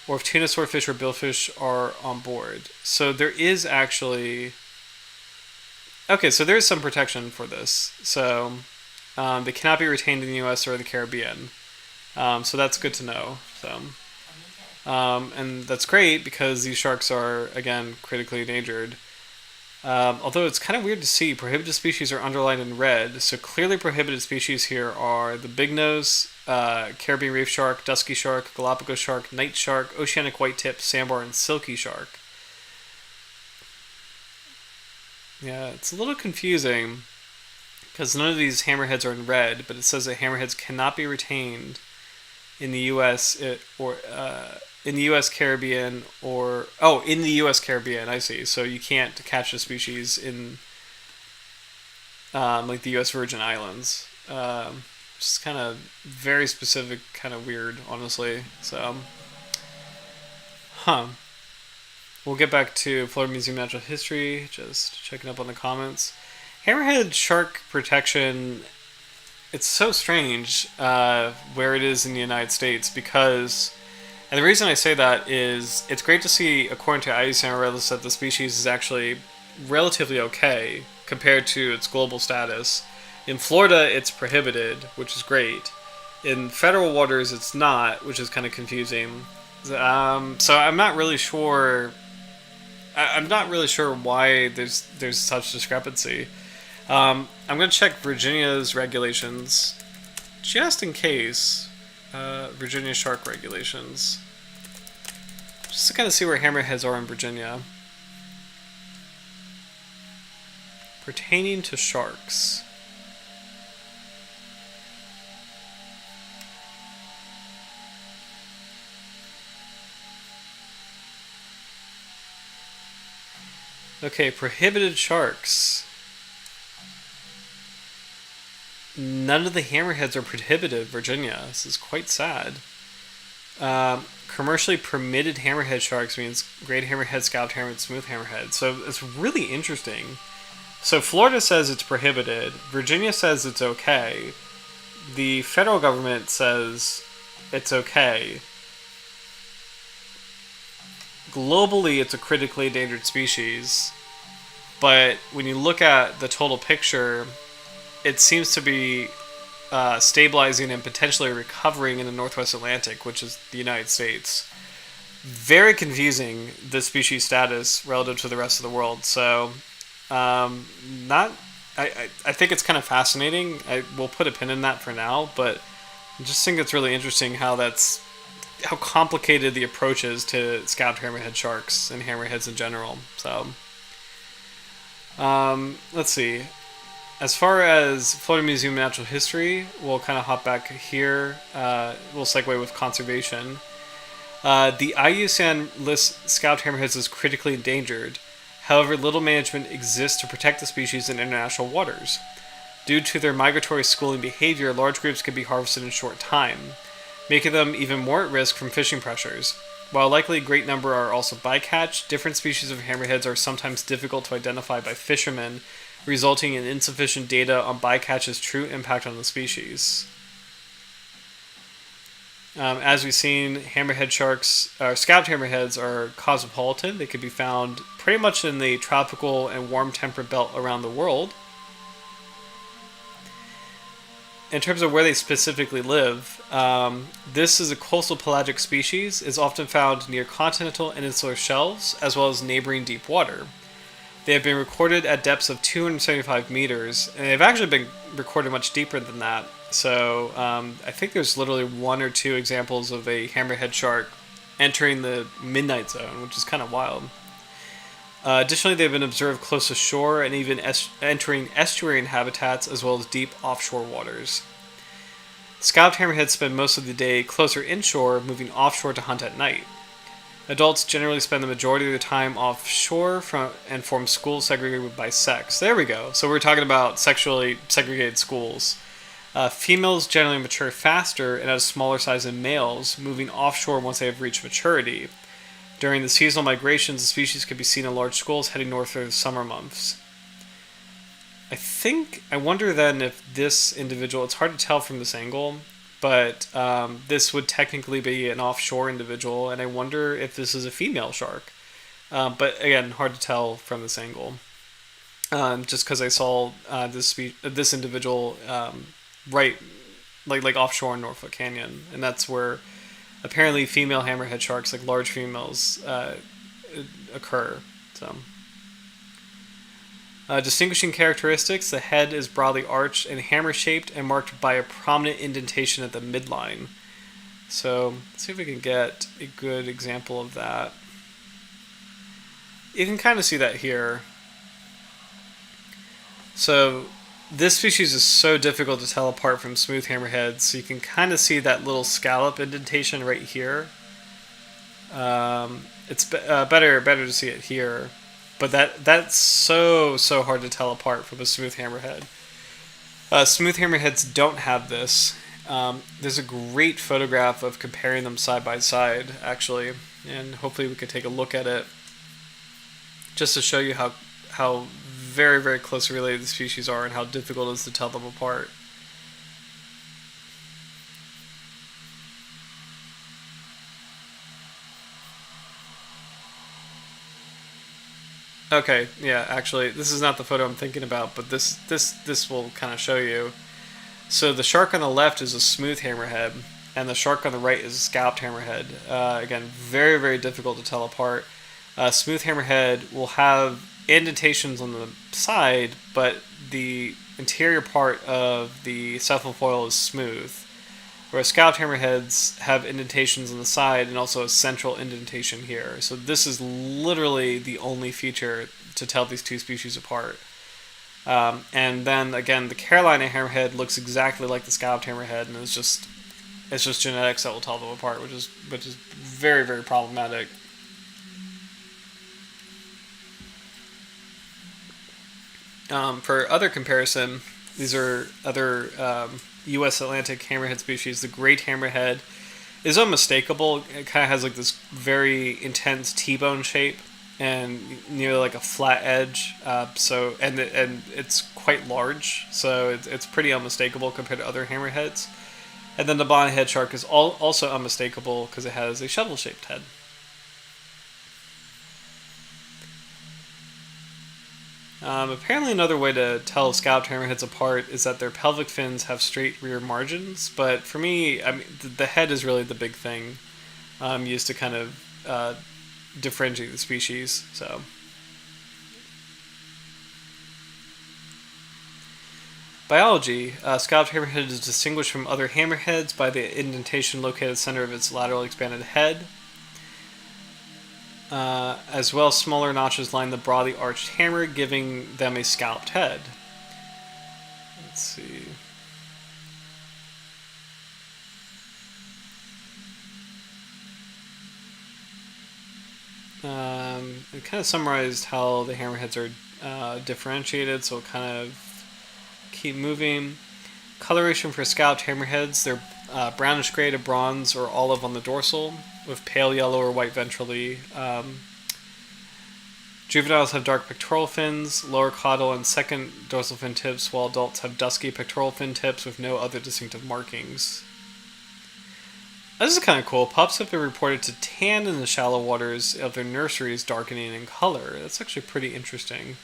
Or if tuna, swordfish, or billfish are on board. So there is actually. Okay, so there's some protection for this. So they cannot be retained in the U.S. or the Caribbean. So that's good to know. And that's great because these sharks are, again, critically endangered. Although it's kind of weird to see, prohibited species are underlined in red. So clearly prohibited species here are the big nose, Caribbean reef shark, dusky shark, Galapagos shark, night shark, oceanic white tip, sandbar, and silky shark. Yeah, it's a little confusing because none of these hammerheads are in red, but it says that hammerheads cannot be retained in the U.S. or in the U.S. Caribbean in the U.S. Caribbean. I see. So you can't catch the species in like the U.S. Virgin Islands. Just kind of very specific, kind of weird, honestly. So, huh. We'll get back to Florida Museum of Natural History, just checking up on the comments. Hammerhead shark protection, it's so strange where it is in the United States because, and the reason I say that is it's great to see, according to IUCN Redlist, that the species is actually relatively okay compared to its global status. In Florida, it's prohibited, which is great. In federal waters, it's not, which is kind of confusing. So I'm not really sure. I'm not really sure why there's such discrepancy. I'm going to check Virginia's regulations, just in case. Virginia shark regulations. Just to kind of see where hammerheads are in Virginia. Pertaining to sharks. Okay, prohibited sharks. None of the hammerheads are prohibited, Virginia. This is quite sad. Commercially permitted hammerhead sharks means great hammerhead, scalloped hammerhead, smooth hammerhead. So it's really interesting. So Florida says it's prohibited. Virginia says it's okay. The federal government says it's okay. Globally, it's a critically endangered species. But when you look at the total picture, it seems to be stabilizing and potentially recovering in the Northwest Atlantic, which is the United States. Very confusing, the species status relative to the rest of the world. So, not. I think it's kind of fascinating. We'll put a pin in that for now, but I just think it's really interesting how complicated the approach is to scalloped hammerhead sharks and hammerheads in general. So, let's see. As far as Florida Museum of Natural History, we'll kind of hop back here. We'll segue with conservation. The IUCN lists scalloped hammerheads as critically endangered. However, little management exists to protect the species in international waters. Due to their migratory schooling behavior, large groups can be harvested in a short time, making them even more at risk from fishing pressures. While likely a great number are also bycatch, different species of hammerheads are sometimes difficult to identify by fishermen, resulting in insufficient data on bycatch's true impact on the species. As we've seen, hammerhead sharks, or scalloped hammerheads, are cosmopolitan. They could be found pretty much in the tropical and warm temperate belt around the world. In terms of where they specifically live, this is a coastal pelagic species. Is often found near continental and insular shelves, as well as neighboring deep water. They have been recorded at depths of 275 meters, and they've actually been recorded much deeper than that. So I think there's literally one or two examples of a hammerhead shark entering the midnight zone, which is kind of wild. Additionally, they've been observed close to shore and even entering estuarine habitats as well as deep offshore waters. Scalloped hammerheads spend most of the day closer inshore, moving offshore to hunt at night. Adults generally spend the majority of their time offshore and form schools segregated by sex. There we go. So we're talking about sexually segregated schools. Females generally mature faster and at a smaller size than males, moving offshore once they have reached maturity. During the seasonal migrations, the species can be seen in large schools heading north through the summer months. I wonder then if this individual, it's hard to tell from this angle, but this would technically be an offshore individual, and I wonder if this is a female shark. But again, hard to tell from this angle. Just because I saw this individual right, like offshore in Norfolk Canyon, and that's where apparently female hammerhead sharks, like large females, occur. So, distinguishing characteristics: the head is broadly arched and hammer-shaped and marked by a prominent indentation at the midline. So, let's see if we can get a good example of that. You can kind of see that here. So, this species is so difficult to tell apart from smooth hammerheads, so you can kind of see that little scallop indentation right here. It's better to see it here, but that's so hard to tell apart from a smooth hammerhead. Smooth hammerheads don't have this. There's a great photograph of comparing them side by side, actually, and hopefully we could take a look at it just to show you how very, very closely related the species are and how difficult it is to tell them apart. Okay, yeah, actually, this is not the photo I'm thinking about, but this will kind of show you. So the shark on the left is a smooth hammerhead, and the shark on the right is a scalloped hammerhead. Again, very, very difficult to tell apart. Smooth hammerhead will have indentations on the side, but the interior part of the cephalofoil is smooth, whereas scalloped hammerheads have indentations on the side and also a central indentation here. So this is literally the only feature to tell these two species apart. And then again, the Carolina hammerhead looks exactly like the scalloped hammerhead, and it's just genetics that will tell them apart, which is very, very problematic. For other comparison, these are other U.S. Atlantic hammerhead species. The great hammerhead is unmistakable. It kind of has like this very intense T-bone shape and nearly like a flat edge. And it's quite large, so it's pretty unmistakable compared to other hammerheads. And then the bonnethead shark is also unmistakable because it has a shovel-shaped head. Apparently another way to tell scalloped hammerheads apart is that their pelvic fins have straight rear margins, but for me, I mean, the head is really the big thing used to kind of differentiate the species. So, biology: scalloped hammerhead is distinguished from other hammerheads by the indentation located at the center of its laterally expanded head. As well, smaller notches line the broadly arched hammer, giving them a scalloped head. Let's see. It kind of summarized how the hammerheads are differentiated, so we'll kind of keep moving. Coloration for scalloped hammerheads: their brownish gray to bronze or olive on the dorsal, with pale yellow or white ventrally. Juveniles have dark pectoral fins, lower caudal and second dorsal fin tips, while adults have dusky pectoral fin tips with no other distinctive markings. This is kind of cool. Pups have been reported to tan in the shallow waters of their nurseries, darkening in color. That's actually pretty interesting.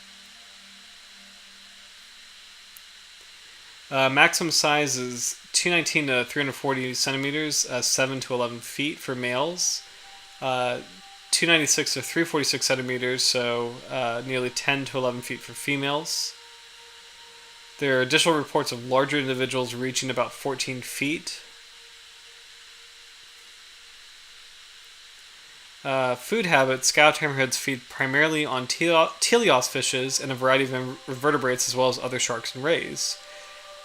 Maximum size is 219 to 340 centimeters, 7 to 11 feet for males. 296 to 346 centimeters, so nearly 10 to 11 feet for females. There are additional reports of larger individuals reaching about 14 feet. Food habits: scalloped hammerheads feed primarily on teleost fishes and a variety of invertebrates, as well as other sharks and rays.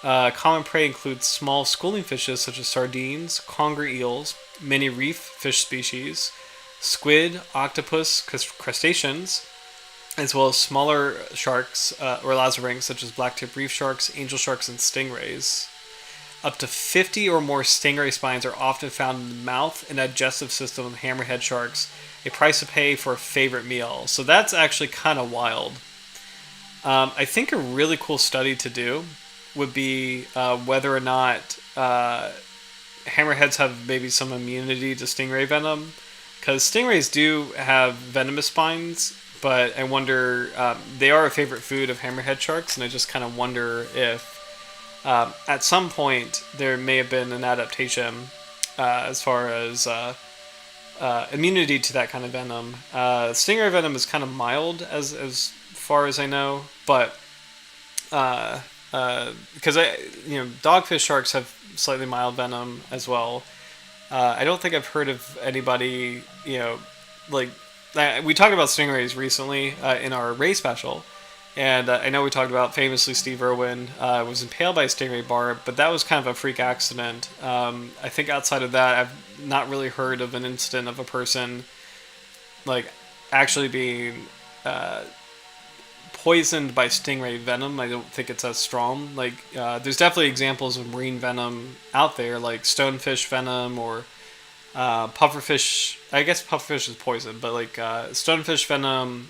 Common prey includes small schooling fishes such as sardines, conger eels, many reef fish species, squid, octopus, crustaceans, as well as smaller sharks or lazarynx such as blacktip reef sharks, angel sharks, and stingrays. Up to 50 or more stingray spines are often found in the mouth and digestive system of hammerhead sharks, a price to pay for a favorite meal. So that's actually kind of wild. I think a really cool study to do would be whether or not hammerheads have maybe some immunity to stingray venom. Because stingrays do have venomous spines, but I wonder, they are a favorite food of hammerhead sharks, and I just kind of wonder if at some point there may have been an adaptation as far as immunity to that kind of venom. Stingray venom is kind of mild as far as I know, but because dogfish sharks have slightly mild venom as well. I don't think I've heard of anybody, we talked about stingrays recently in our ray special, and I know we talked about famously Steve Irwin was impaled by a stingray barb, but that was kind of a freak accident. I think outside of that, I've not really heard of an incident of a person actually being poisoned by stingray venom. I don't think it's as strong. There's definitely examples of marine venom out there, like stonefish venom or pufferfish. I guess pufferfish is poison, but stonefish venom,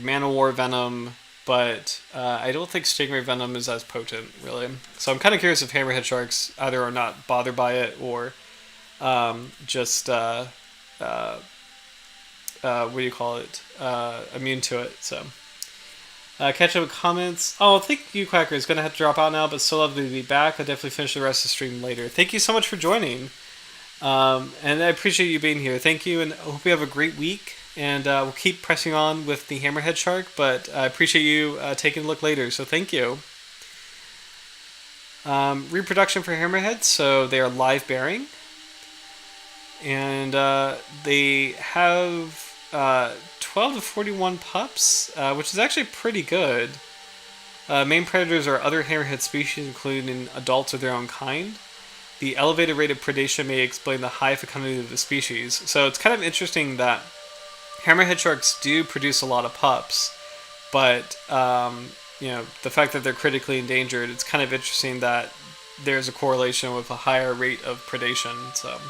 man-o-war venom. But I don't think stingray venom is as potent, really. So I'm kind of curious if hammerhead sharks either are not bothered by it or just immune to it. So catch up with comments. Oh, thank you, Quacker. Is going to have to drop out now, but still lovely to be back. I'll definitely finish the rest of the stream later. Thank you so much for joining, and I appreciate you being here. Thank you, and I hope you have a great week, and we'll keep pressing on with the hammerhead shark, but I appreciate you taking a look later, so thank you. Reproduction for hammerheads, so they are live bearing, and they have 12 to 41 pups, which is actually pretty good. Main predators are other hammerhead species, including adults of their own kind. The elevated rate of predation may explain the high fecundity of the species. So it's kind of interesting that hammerhead sharks do produce a lot of pups, but the fact that they're critically endangered, it's kind of interesting that there's a correlation with a higher rate of predation. So.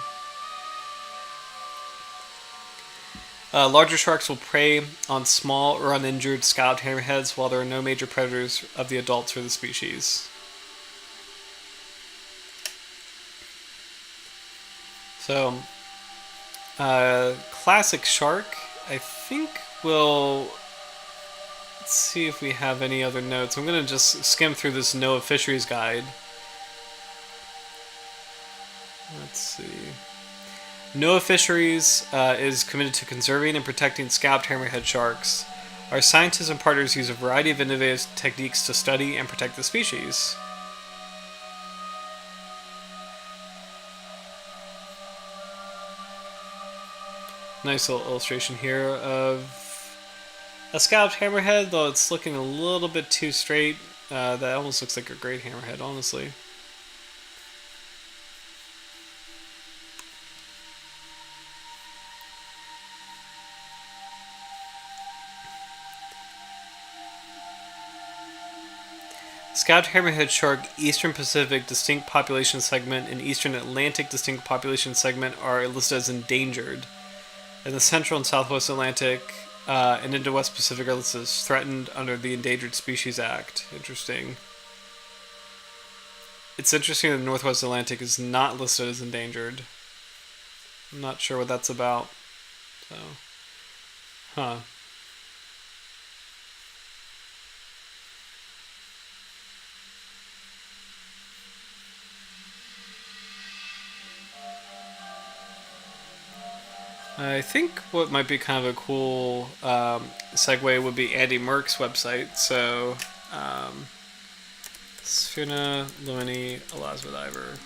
Larger sharks will prey on small or uninjured scalloped hammerheads, while there are no major predators of the adults for the species. So, classic shark, I think we'll... Let's see if we have any other notes. I'm going to just skim through this NOAA Fisheries Guide. Let's see... NOAA Fisheries is committed to conserving and protecting scalloped hammerhead sharks. Our scientists and partners use a variety of innovative techniques to study and protect the species. Nice little illustration here of a scalloped hammerhead, though it's looking a little bit too straight. That almost looks like a great hammerhead, honestly. Scalloped hammerhead shark Eastern Pacific distinct population segment and Eastern Atlantic distinct population segment are listed as endangered. And the Central and Southwest Atlantic and into West Pacific are listed as threatened under the Endangered Species Act. Interesting. It's interesting that the Northwest Atlantic is not listed as endangered. I'm not sure what that's about. So, huh. I think what might be kind of a cool segue would be Andy Merck's website. So, Sphyrna, lewini, elasmodiver.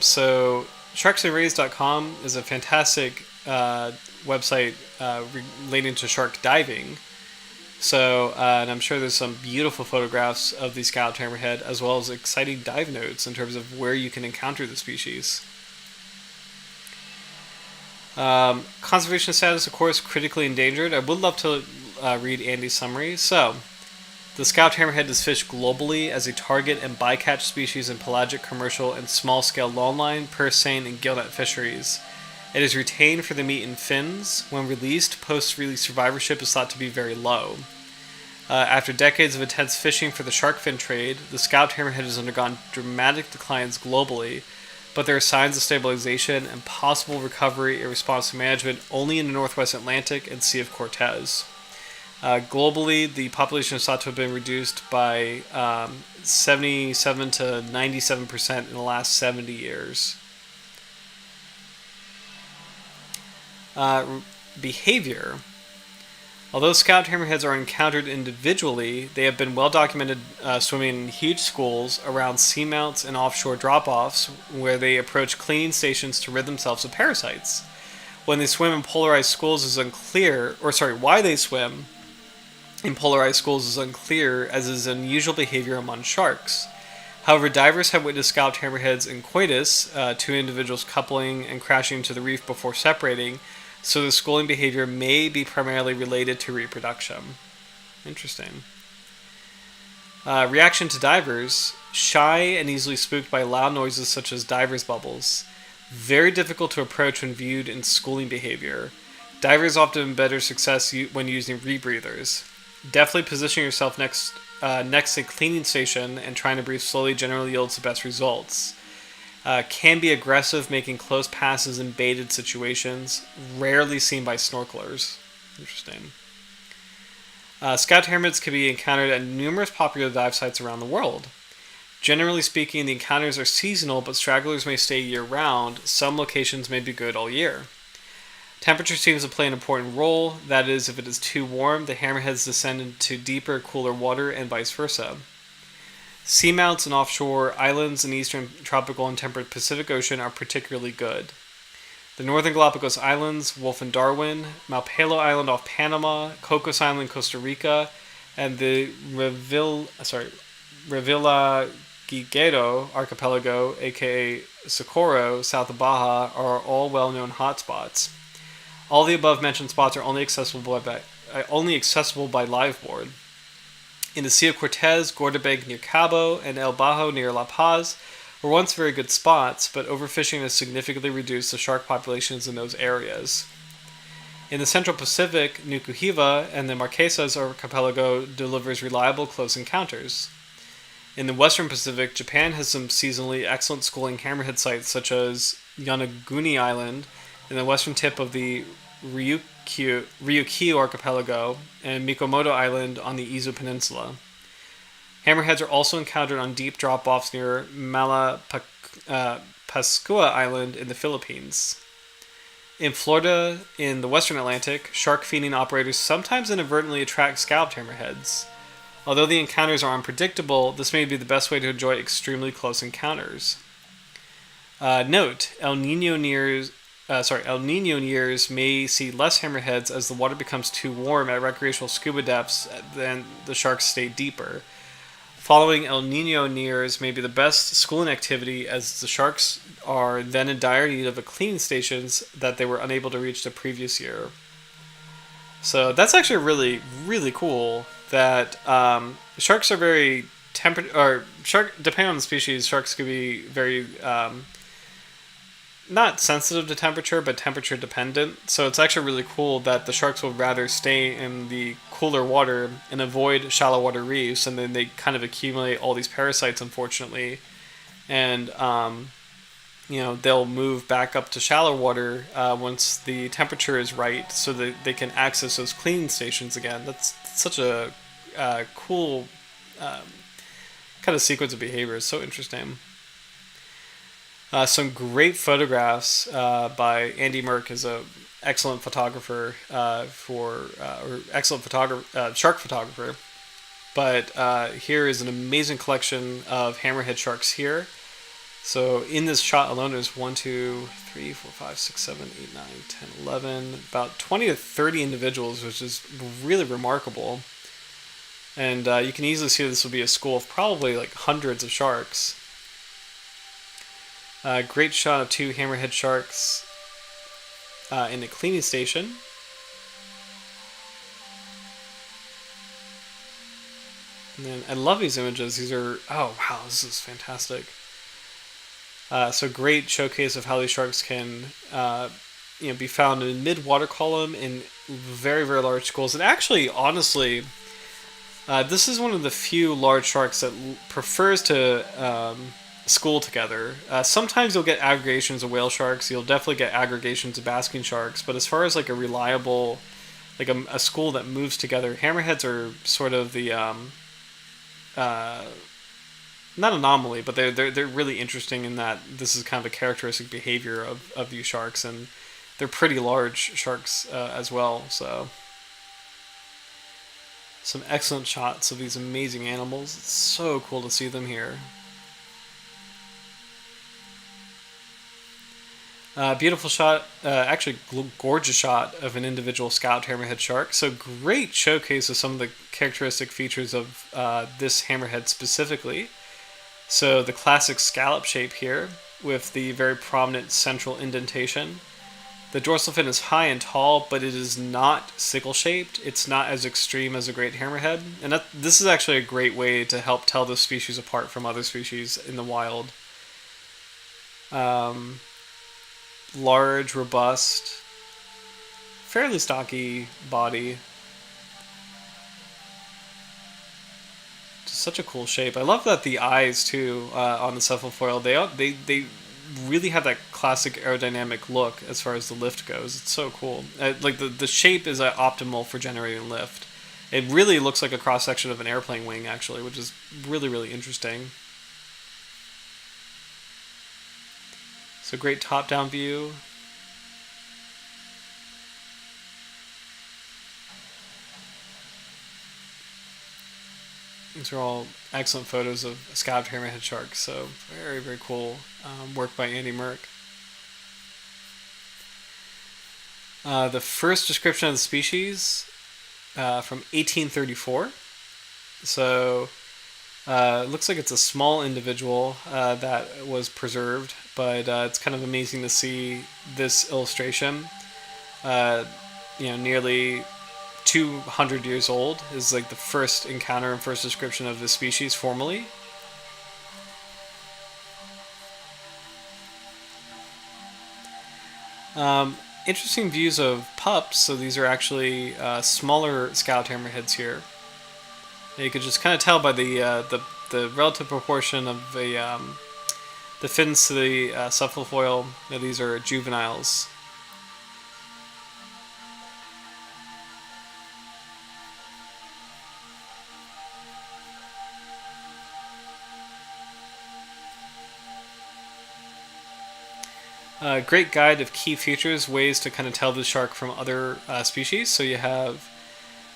So sharksandrays.com is a fantastic website relating to shark diving. So, and I'm sure there's some beautiful photographs of the scalloped hammerhead, as well as exciting dive notes in terms of where you can encounter the species. Conservation status, of course, critically endangered. I would love to read Andy's summary. So, the scalloped hammerhead is fished globally as a target and bycatch species in pelagic, commercial, and small-scale longline, purse seine, and gillnet fisheries. It is retained for the meat and fins. When released, post-release survivorship is thought to be very low. After decades of intense fishing for the shark fin trade, the scalloped hammerhead has undergone dramatic declines globally, but there are signs of stabilization and possible recovery in response to management only in the Northwest Atlantic and Sea of Cortez. Globally, the population is thought to have been reduced by 77 to 97% in the last 70 years. Behavior. Although scalloped hammerheads are encountered individually, they have been well documented swimming in huge schools around seamounts and offshore drop-offs where they approach cleaning stations to rid themselves of parasites. When they swim in polarized schools is unclear, why they swim in polarized schools is unclear, as is unusual behavior among sharks. However, divers have witnessed scalloped hammerheads in coitus, two individuals coupling and crashing into the reef before separating, so the schooling behavior may be primarily related to reproduction. Interesting. Reaction to divers. Shy and easily spooked by loud noises such as divers' bubbles. Very difficult to approach when viewed in schooling behavior. Divers often have better success when using rebreathers. Definitely positioning yourself next to a cleaning station and trying to breathe slowly generally yields the best results. Can be aggressive, making close passes in baited situations. Rarely seen by snorkelers. Interesting. Scalloped hammerheads can be encountered at numerous popular dive sites around the world. Generally speaking, the encounters are seasonal, but stragglers may stay year-round. Some locations may be good all year. Temperature seems to play an important role. That is, if it is too warm, the hammerheads descend into deeper, cooler water, and vice versa. Seamounts and offshore islands in the eastern tropical and temperate Pacific Ocean are particularly good. The Northern Galapagos Islands, Wolf and Darwin, Malpelo Island off Panama, Cocos Island, Costa Rica, and the Revillagigedo Archipelago, aka Socorro, south of Baja, are all well-known hotspots. All the above-mentioned spots are only accessible by liveboard. In the Sea of Cortez, Gorda Bank near Cabo, and El Bajo near La Paz were once very good spots, but overfishing has significantly reduced the shark populations in those areas. In the Central Pacific, Nukuhiva and the Marquesas Archipelago delivers reliable close encounters. In the Western Pacific, Japan has some seasonally excellent schooling hammerhead sites such as Yonaguni Island in the western tip of the Ryukyu Archipelago and Mikomoto Island on the Izu Peninsula. Hammerheads are also encountered on deep drop-offs near Malapascua Island in the Philippines. In Florida, in the western Atlantic, shark feeding operators sometimes inadvertently attract scalloped hammerheads. Although the encounters are unpredictable, this may be the best way to enjoy extremely close encounters. Note, El Nino years may see less hammerheads as the water becomes too warm at recreational scuba depths than the sharks stay deeper. Following El Nino years may be the best schooling activity as the sharks are then in dire need of the cleaning stations that they were unable to reach the previous year. So that's actually really, really cool that sharks are very or shark, depending on the species, sharks could be very not sensitive to temperature, but temperature dependent. So it's actually really cool that the sharks will rather stay in the cooler water and avoid shallow water reefs, and then they kind of accumulate all these parasites, unfortunately, and they'll move back up to shallow water once the temperature is right, so that they can access those cleaning stations again. That's such a cool kind of sequence of behavior. It's so interesting. Some great photographs by Andy Merck, is a excellent photographer or excellent shark photographer. But here is an amazing collection of hammerhead sharks here. So in this shot alone, there's 1, 2, 3, 4, 5, 6, 7, 8, 9, 10, 11, about 20 to 30 individuals, which is really remarkable. And you can easily see this will be a school of probably like hundreds of sharks. Great shot of 2 hammerhead sharks in a cleaning station. And then I love these images. These are, oh wow, this is fantastic. So great showcase of how these sharks can be found in mid-water column in very, very large schools. And actually, honestly, this is one of the few large sharks that prefers to school together. Sometimes you'll get aggregations of whale sharks. You'll definitely get aggregations of basking sharks. But as far as like a reliable, like a school that moves together, hammerheads are sort of the not anomaly, but they're really interesting in that this is kind of a characteristic behavior of these sharks, and they're pretty large sharks as well. So some excellent shots of these amazing animals. It's so cool to see them here. Beautiful shot, actually gorgeous shot of an individual scalloped hammerhead shark. So great showcase of some of the characteristic features of this hammerhead specifically. So the classic scallop shape here with the very prominent central indentation. The dorsal fin is high and tall, but it is not sickle shaped. It's not as extreme as a great hammerhead. And this is actually a great way to help tell this species apart from other species in the wild. Large, robust, fairly stocky body. Just such a cool shape. I love that the eyes too on the cephalofoil. They really have that classic aerodynamic look as far as the lift goes. It's so cool. Like the shape is optimal for generating lift. It really looks like a cross section of an airplane wing actually, which is really, really interesting. So great top-down view. These are all excellent photos of scalloped hammerhead sharks. So very, very cool work by Andy Merck. The first description of the species from 1834. So it looks like it's a small individual that was preserved, but it's kind of amazing to see this illustration. Nearly 200 years old is like the first encounter and first description of this species formally. Interesting views of pups. So these are actually smaller scalloped hammerheads here. You could just kind of tell by the relative proportion of the fins to the cephalofoil that these are juveniles. Great guide of key features, ways to kind of tell the shark from other species. So you have,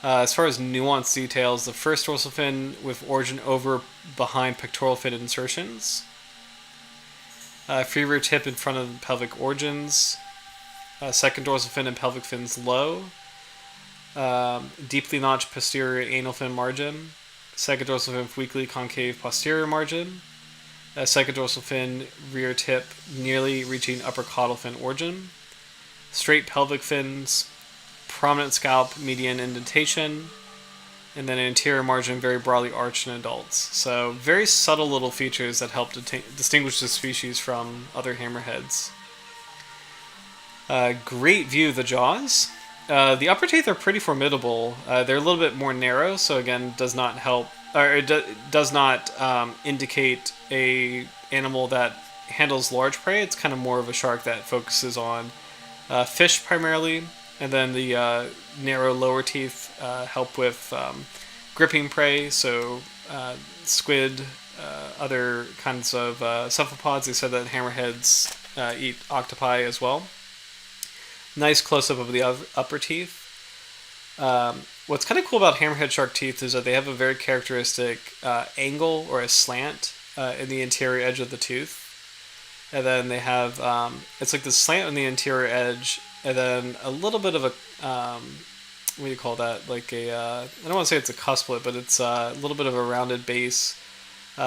as far as nuanced details, the first dorsal fin with origin over behind pectoral fin insertions. Free rear tip in front of the pelvic origins. Second dorsal fin and pelvic fins low. Deeply notched posterior anal fin margin. Second dorsal fin with weakly concave posterior margin. Second dorsal fin rear tip nearly reaching upper caudal fin origin. Straight pelvic fins prominent scalp median indentation, and then an anterior margin very broadly arched in adults. So very subtle little features that help distinguish the species from other hammerheads. Great view of the jaws. The upper teeth are pretty formidable. They're a little bit more narrow, so again, does not help, or it does not indicate a animal that handles large prey. It's kind of more of a shark that focuses on fish primarily, and then the narrow lower teeth help with gripping prey, so squid, other kinds of cephalopods. They said that hammerheads eat octopi as well. Nice close-up of the upper teeth. What's kind of cool about hammerhead shark teeth is that they have a very characteristic angle or a slant in the anterior edge of the tooth. And then they have, it's like the slant on the anterior edge, and then a little bit of a, what do you call that? Like a, I don't want to say it's a cusplet, but it's a little bit of a rounded base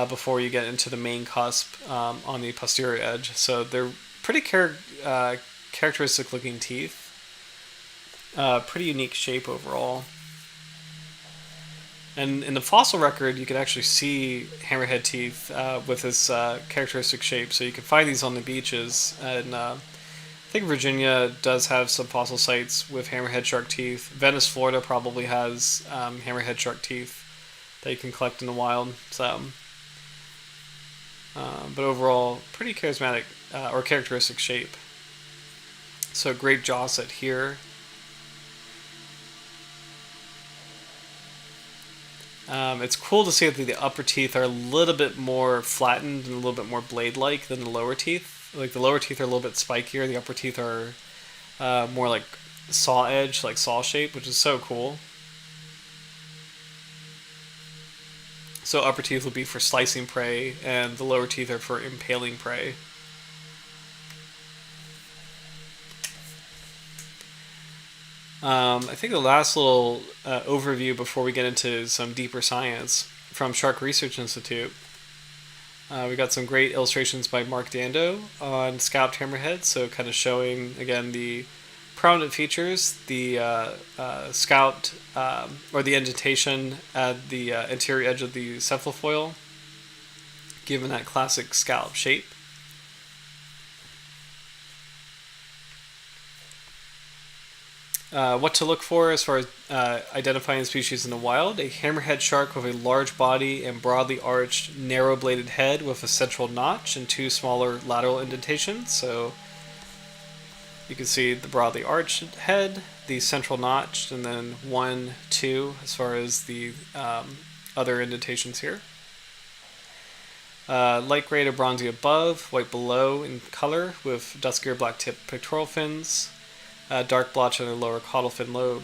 before you get into the main cusp on the posterior edge. So they're pretty characteristic looking teeth. Pretty unique shape overall. And in the fossil record, you can actually see hammerhead teeth with this characteristic shape. So you can find these on the beaches. And I think Virginia does have some fossil sites with hammerhead shark teeth. Venice, Florida probably has hammerhead shark teeth that you can collect in the wild. So, but overall, pretty charismatic or characteristic shape. So great jaw set here. It's cool to see that the upper teeth are a little bit more flattened and a little bit more blade-like than the lower teeth. Like the lower teeth are a little bit spikier. The upper teeth are more like saw edge, like saw shape, which is so cool. So upper teeth will be for slicing prey, and the lower teeth are for impaling prey. I think the last little overview before we get into some deeper science from Shark Research Institute. We got some great illustrations by Mark Dando on scalloped hammerhead, so kind of showing, again, the prominent features, the scalloped or the indentation at the anterior edge of the cephalofoil, given that classic scallop shape. What to look for as far as identifying species in the wild: a hammerhead shark with a large body and broadly arched, narrow-bladed head with a central notch and two smaller lateral indentations. So you can see the broadly arched head, the central notch, and then 1, 2 as far as the other indentations here. Light gray to bronzy above, white below in color, with duskier black tip pectoral fins. Dark blotch on the lower caudal fin lobe.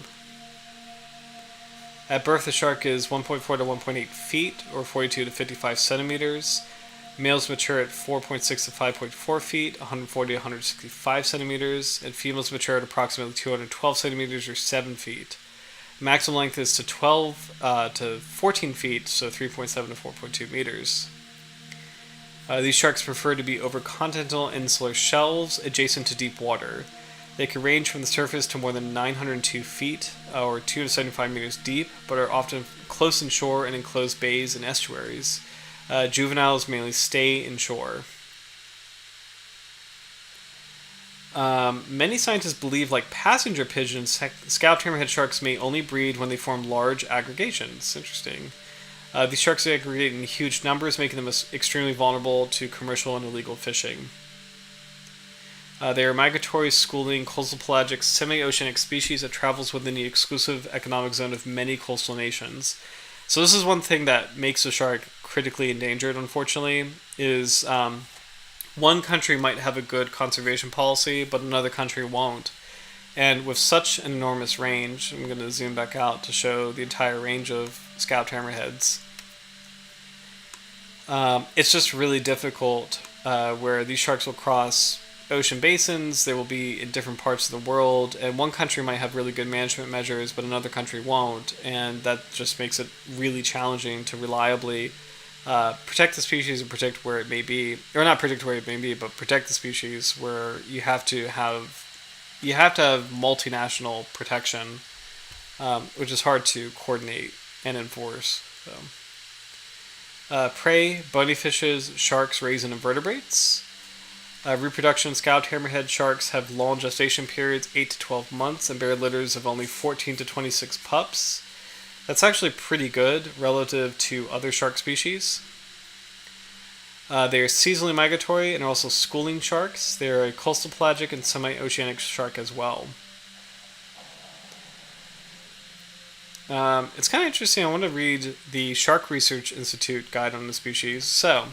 At birth, the shark is 1.4 to 1.8 feet, or 42 to 55 centimeters. Males mature at 4.6 to 5.4 feet, 140 to 165 centimeters, and females mature at approximately 212 centimeters, or 7 feet. Maximum length is to 12 to 14 feet, so 3.7 to 4.2 meters. These sharks prefer to be over continental insular shelves adjacent to deep water. They can range from the surface to more than 902 feet, or 275 meters deep, but are often close inshore and enclosed bays and estuaries. Juveniles mainly stay inshore. Many scientists believe, like passenger pigeons, scalloped hammerhead sharks may only breed when they form large aggregations. Interesting. These sharks aggregate in huge numbers, making them extremely vulnerable to commercial and illegal fishing. They are migratory, schooling, coastal pelagic, semi-oceanic species that travels within the exclusive economic zone of many coastal nations. So this is one thing that makes the shark critically endangered, unfortunately, is one country might have a good conservation policy, but another country won't. And with such an enormous range, I'm going to zoom back out to show the entire range of scalloped hammerheads. It's just really difficult where these sharks will cross ocean basins. They will be in different parts of the world, and one country might have really good management measures, but another country won't, and that just makes it really challenging to reliably protect the species and predict where it may be, or not predict where it may be, but protect the species, where you have to have, you have to have multinational protection, which is hard to coordinate and enforce. So. Prey, bony fishes, sharks, rays, and invertebrates. Reproduction, scalloped hammerhead sharks have long gestation periods, 8 to 12 months, and bear litters of only 14 to 26 pups. That's actually pretty good relative to other shark species. They are seasonally migratory and are also schooling sharks. They are a coastal pelagic and semi-oceanic shark as well. It's kind of interesting. I want to read the Shark Research Institute guide on the species. So,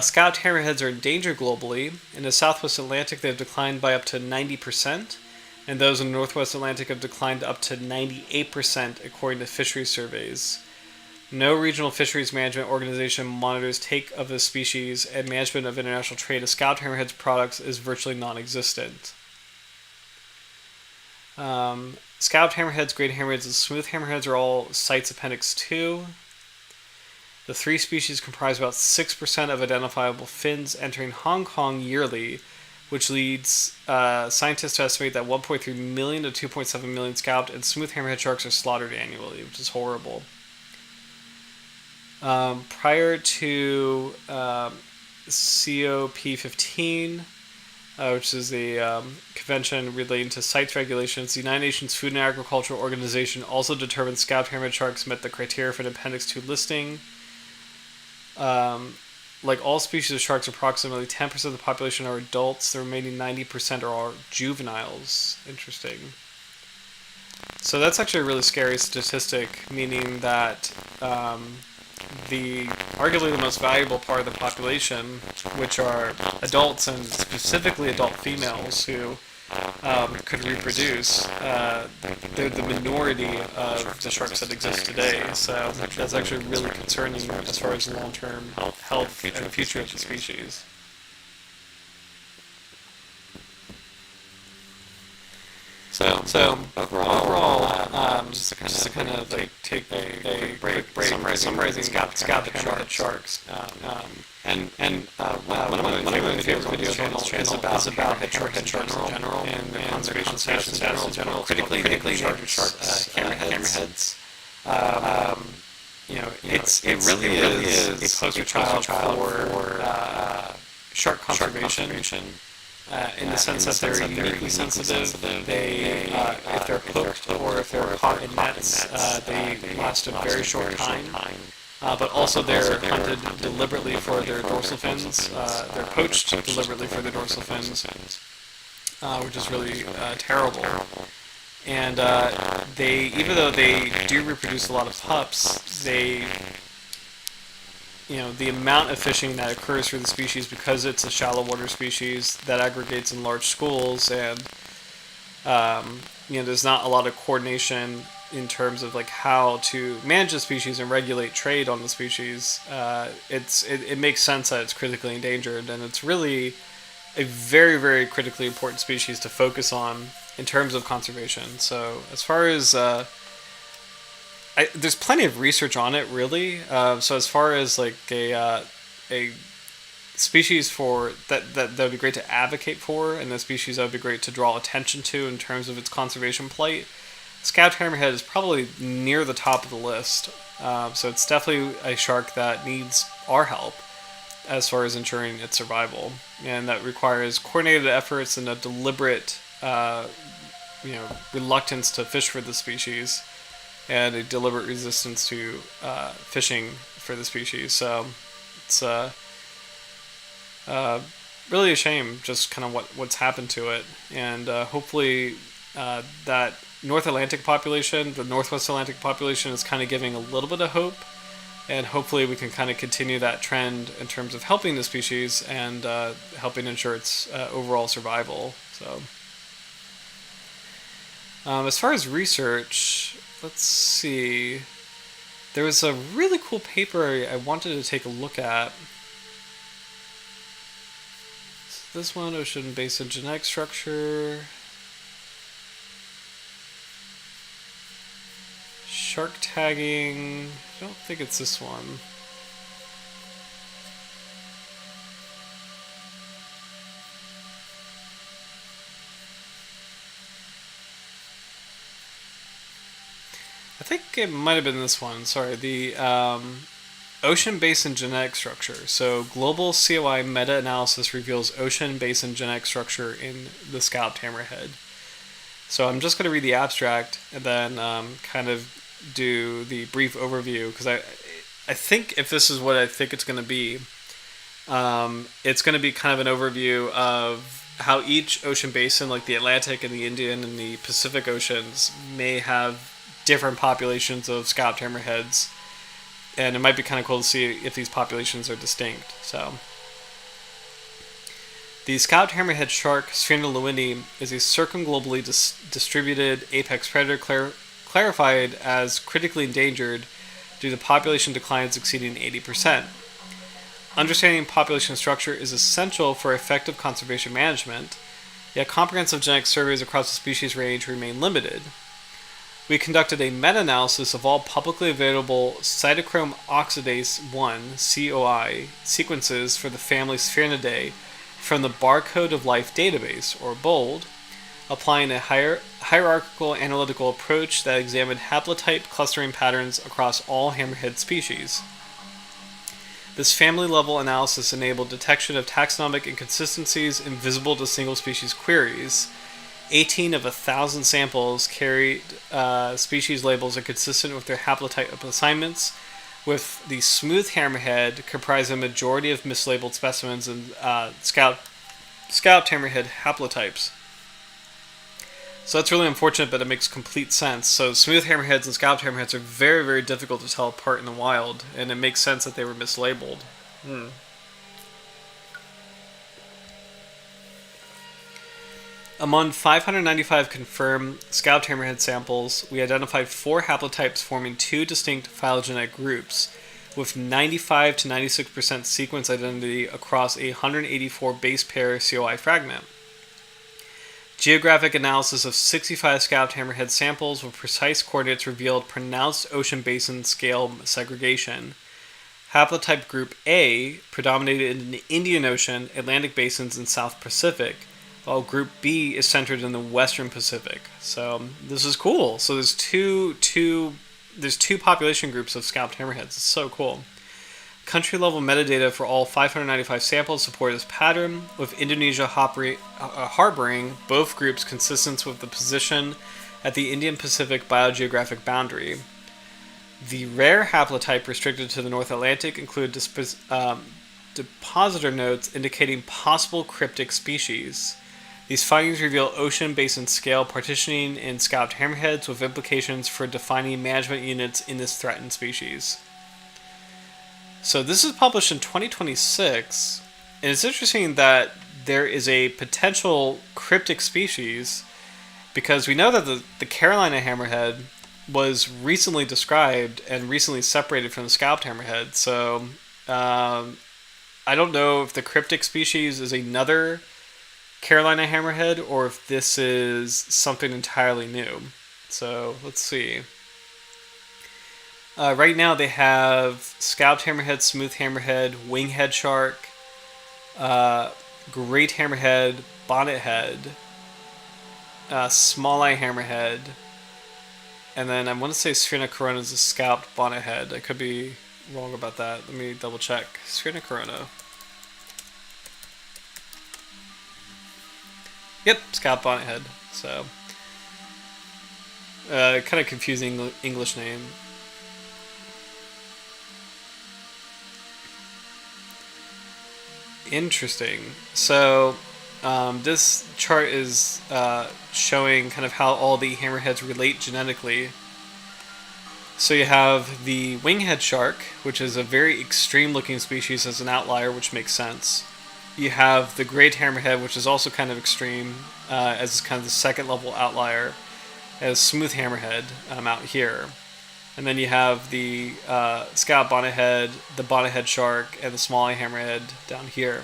scalloped hammerheads are endangered globally. In the southwest Atlantic, they have declined by up to 90%, and those in the northwest Atlantic have declined up to 98%, according to fisheries surveys. No regional fisheries management organization monitors take of the species, and management of international trade of scalloped hammerheads products is virtually non-existent. Scalloped hammerheads, great hammerheads, and smooth hammerheads are all CITES Appendix 2. The three species comprise about 6% of identifiable fins entering Hong Kong yearly, which leads scientists to estimate that 1.3 million to 2.7 million scalloped and smooth hammerhead sharks are slaughtered annually, which is horrible. Prior to COP15, which is the convention relating to CITES regulations, the United Nations Food and Agriculture Organization also determined scalloped hammerhead sharks met the criteria for an Appendix 2 listing. Like all species of sharks, approximately 10% of the population are adults. The remaining 90% are juveniles. Interesting. So that's actually a really scary statistic, meaning that arguably the most valuable part of the population, which are adults and specifically adult females who could reproduce, they're the minority of the sharks that exist today. So that's actually really concerning as far as long-term health and future of the species. So overall, just to kind of like take a break, summarizing scalloped sharks. And one of my favorite videos on this channel is about hammerhead sharks in general and their conservation status in general. Critically endangered sharks, hammerheads. It really is a poster child for shark conservation. In the sense that they're uniquely sensitive. They, if they're hooked or if they're caught in nets, they last a very short time. But also they're hunted deliberately for their dorsal fins. They're poached deliberately for their dorsal fins, which is really terrible. And even though they do reproduce a lot of pups, the amount of fishing that occurs for the species, because it's a shallow water species that aggregates in large schools, and there's not a lot of coordination in terms of like how to manage the species and regulate trade on the species. It makes sense that it's critically endangered, and it's really a very, very critically important species to focus on in terms of conservation. So as far as there's plenty of research on it, really. So as far as like a species for that would be great to advocate for, and a species that would be great to draw attention to in terms of its conservation plight, scalloped hammerhead is probably near the top of the list. So it's definitely a shark that needs our help as far as ensuring its survival, and that requires coordinated efforts and a deliberate, reluctance to fish for the species, and a deliberate resistance to fishing for the species. So it's really a shame, just kind of what's happened to it, and hopefully that North Atlantic population, the Northwest Atlantic population, is kind of giving a little bit of hope, and hopefully we can kind of continue that trend in terms of helping the species and helping ensure its overall survival. So as far as research, let's see. There was a really cool paper I wanted to take a look at. So this one, Ocean Basin Genetic Structure. Shark tagging. I don't think it's this one. I think it might have been this one. Sorry, the ocean basin genetic structure. So global COI meta-analysis reveals ocean basin genetic structure in the scalloped hammerhead. So I'm just going to read the abstract and then kind of do the brief overview, because I think if this is what I think it's going to be, it's going to be kind of an overview of how each ocean basin, like the Atlantic and the Indian and the Pacific Oceans, may have different populations of scalloped hammerheads, and it might be kind of cool to see if these populations are distinct. So, the scalloped hammerhead shark Sphyrna lewini is a circumglobally distributed apex predator clarified as critically endangered due to population declines exceeding 80%. Understanding population structure is essential for effective conservation management, yet comprehensive genetic surveys across the species range remain limited. We conducted a meta-analysis of all publicly available cytochrome oxidase 1 (COI) sequences for the family Sphyrnidae from the Barcode of Life database, or BOLD, applying a hierarchical analytical approach that examined haplotype clustering patterns across all hammerhead species. This family-level analysis enabled detection of taxonomic inconsistencies invisible to single-species queries. 18 of 1,000 samples carried species labels inconsistent with their haplotype assignments, with the smooth hammerhead comprising a majority of mislabeled specimens and scalloped hammerhead haplotypes. So that's really unfortunate, but it makes complete sense. So smooth hammerheads and scalloped hammerheads are very, very difficult to tell apart in the wild, and it makes sense that they were mislabeled. Among 595 confirmed scalloped hammerhead samples, we identified 4 haplotypes forming 2 distinct phylogenetic groups, with 95 to 96% sequence identity across a 184 base pair COI fragment. Geographic analysis of 65 scalloped hammerhead samples with precise coordinates revealed pronounced ocean basin scale segregation. Haplotype group A predominated in the Indian Ocean, Atlantic basins, and South Pacific, while group B is centered in the Western Pacific. So this is cool. So there's two population groups of scalloped hammerheads. It's so cool. Country-level metadata for all 595 samples support this pattern, with Indonesia harboring both groups consistent with the position at the Indian-Pacific biogeographic boundary. The rare haplotype restricted to the North Atlantic include depositor notes indicating possible cryptic species. These findings reveal ocean basin scale partitioning in scalloped hammerheads, with implications for defining management units in this threatened species. So this is published in 2026, and it's interesting that there is a potential cryptic species, because we know that the Carolina hammerhead was recently described and recently separated from the scalloped hammerhead. So I don't know if the cryptic species is another Carolina hammerhead or if this is something entirely new. So let's see. Right now they have scalloped hammerhead, smooth hammerhead, winghead shark, great hammerhead, bonnethead, small eye hammerhead, and then I want to say Sphyrna corona is a scalloped bonnethead. I could be wrong about that. Let me double check. Sphyrna corona. Yep, scalloped bonnethead. So, kind of confusing English name. Interesting. So, this chart is showing kind of how all the hammerheads relate genetically. So you have the winghead shark, which is a very extreme looking species as an outlier, which makes sense. You have the great hammerhead, which is also kind of extreme, as kind of the second level outlier, as smooth hammerhead out here. And then you have the scalloped bonnethead, the bonnethead shark, and the small eye hammerhead down here.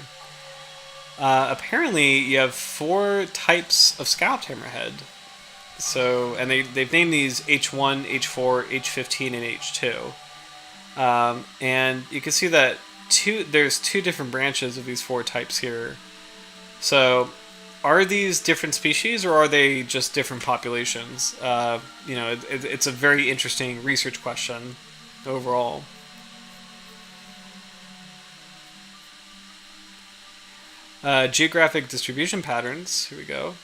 Apparently, you have 4 types of scalloped hammerhead. So, and they've named these H1, H4, H15, and H2. And you can see that there's 2 different branches of these 4 types here. So, are these different species or are they just different populations? It's a very interesting research question overall. Geographic distribution patterns. Here we go.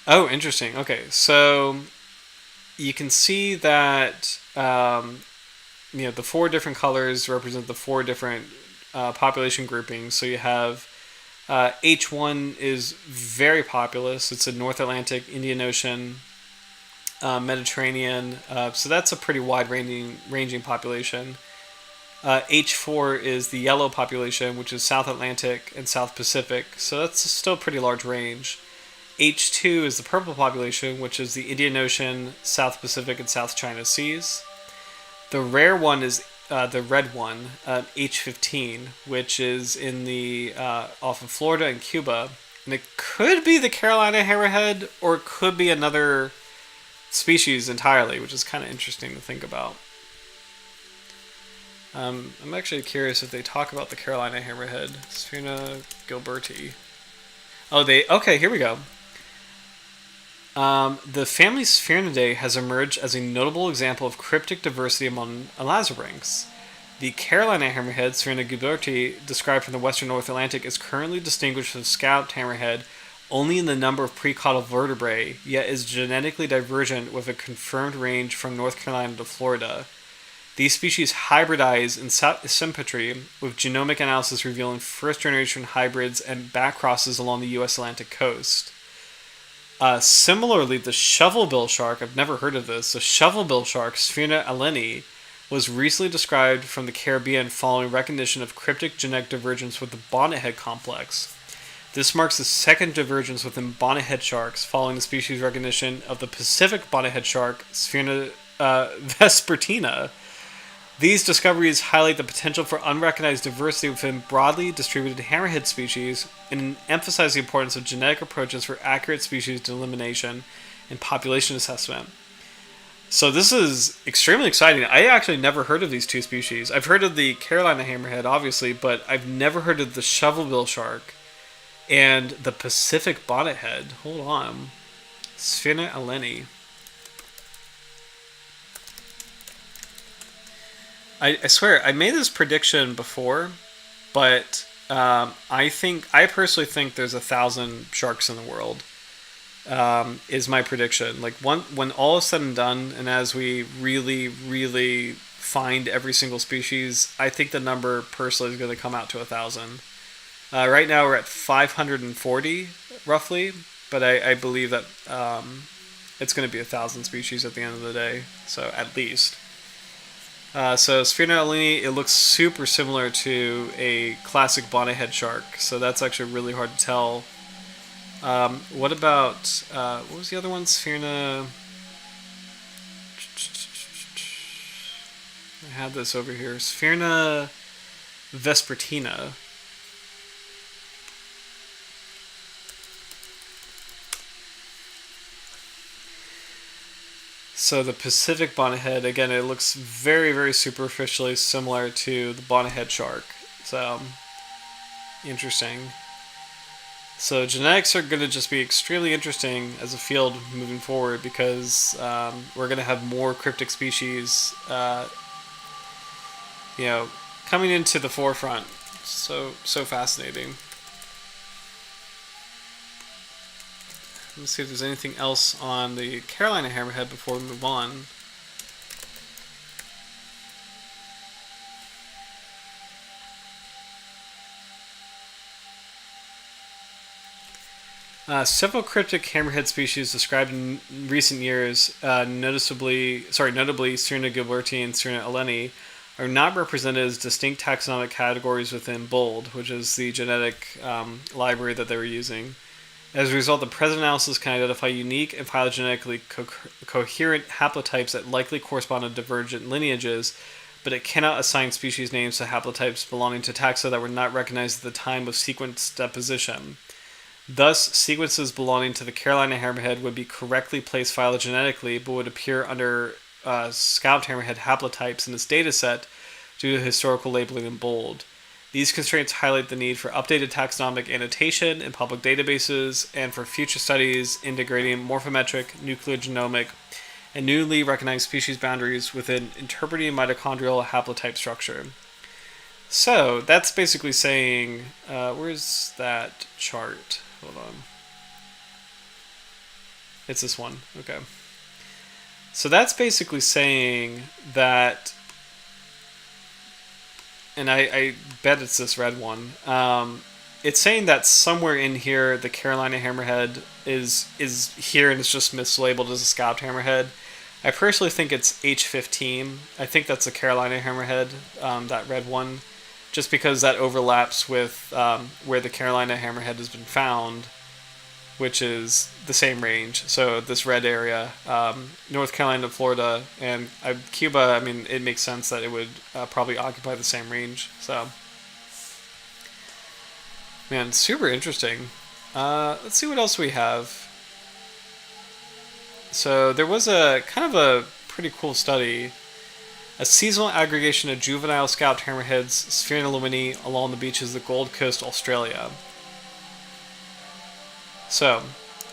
Oh, interesting. Okay, so you can see that the four different colors represent the four different population groupings. So you have H1 is very populous. It's a North Atlantic, Indian Ocean, Mediterranean. So that's a pretty wide ranging population. H4 is the yellow population, which is South Atlantic and South Pacific. So that's still a pretty large range. H2 is the purple population, which is the Indian Ocean, South Pacific, and South China Seas. The rare one is the red one, H15, which is in the off of Florida and Cuba, and it could be the Carolina hammerhead, or it could be another species entirely, which is kind of interesting to think about. I'm actually curious if they talk about the Carolina hammerhead, Sphyrna gilberti. Okay, here we go. The family Sphyrnidae has emerged as a notable example of cryptic diversity among elasmobranchs. The Carolina hammerhead, Sphyrna gilberti, described from the western North Atlantic, is currently distinguished from scalloped hammerhead only in the number of precaudal vertebrae, yet is genetically divergent with a confirmed range from North Carolina to Florida. These species hybridize in symmetry, with genomic analysis revealing first-generation hybrids and backcrosses along the U.S. Atlantic coast. Similarly, the shovelbill shark, I've never heard of this, the shovelbill shark, Sphyrna aleni, was recently described from the Caribbean following recognition of cryptic genetic divergence with the bonnethead complex. This marks the second divergence within bonnethead sharks, following the species recognition of the Pacific bonnethead shark, Sphyrna vespertina. These discoveries highlight the potential for unrecognized diversity within broadly distributed hammerhead species and emphasize the importance of genetic approaches for accurate species delimitation and population assessment. So this is extremely exciting. I actually never heard of these two species. I've heard of the Carolina hammerhead, obviously, but I've never heard of the shovelbill shark and the Pacific bonnethead. Hold on. Sphyrna aleni. I swear, I made this prediction before, but I personally think there's 1,000 sharks in the world. Is my prediction. Like when all is said and done, and as we really, really find every single species, I think the number personally is going to come out to 1,000. Right now we're at 540 roughly, but I believe that it's going to be 1,000 species at the end of the day. So at least. So Sphyrna aleni, it looks super similar to a classic bonnethead shark, so that's actually really hard to tell. What about, what was the other one? Sphyrna, I had this over here, Sphyrna vespertina. So the Pacific bonnethead, again, it looks very, very superficially similar to the bonnethead shark. So, interesting. So genetics are going to just be extremely interesting as a field moving forward because we're going to have more cryptic species, coming into the forefront. So fascinating. Let's see if there's anything else on the Carolina hammerhead before we move on. Several cryptic hammerhead species described in recent years, notably Sphyrna gilberti and Sphyrna aleni, are not represented as distinct taxonomic categories within BOLD, which is the genetic library that they were using. As a result, the present analysis can identify unique and phylogenetically coherent haplotypes that likely correspond to divergent lineages, but it cannot assign species names to haplotypes belonging to taxa that were not recognized at the time of sequence deposition. Thus, sequences belonging to the Carolina hammerhead would be correctly placed phylogenetically, but would appear under scalloped hammerhead haplotypes in this dataset due to historical labeling in BOLD. These constraints highlight the need for updated taxonomic annotation in public databases and for future studies integrating morphometric, nucleogenomic, and newly recognized species boundaries within interpreting mitochondrial haplotype structure. So that's basically saying, where's that chart? Hold on. It's this one. Okay. So that's basically saying that, and I bet it's this red one. It's saying that somewhere in here the Carolina hammerhead is here and it's just mislabeled as a scalloped hammerhead. I personally think it's H15. I think that's the Carolina hammerhead, that red one, just because that overlaps with where the Carolina hammerhead has been found, which is the same range. So this red area, North Carolina, Florida, and Cuba, I mean, it makes sense that it would probably occupy the same range. So, man, super interesting. Let's see what else we have. So there was a kind of a pretty cool study. A seasonal aggregation of juvenile scalloped hammerheads, Sphyrna lewini, along the beaches of the Gold Coast, Australia. So,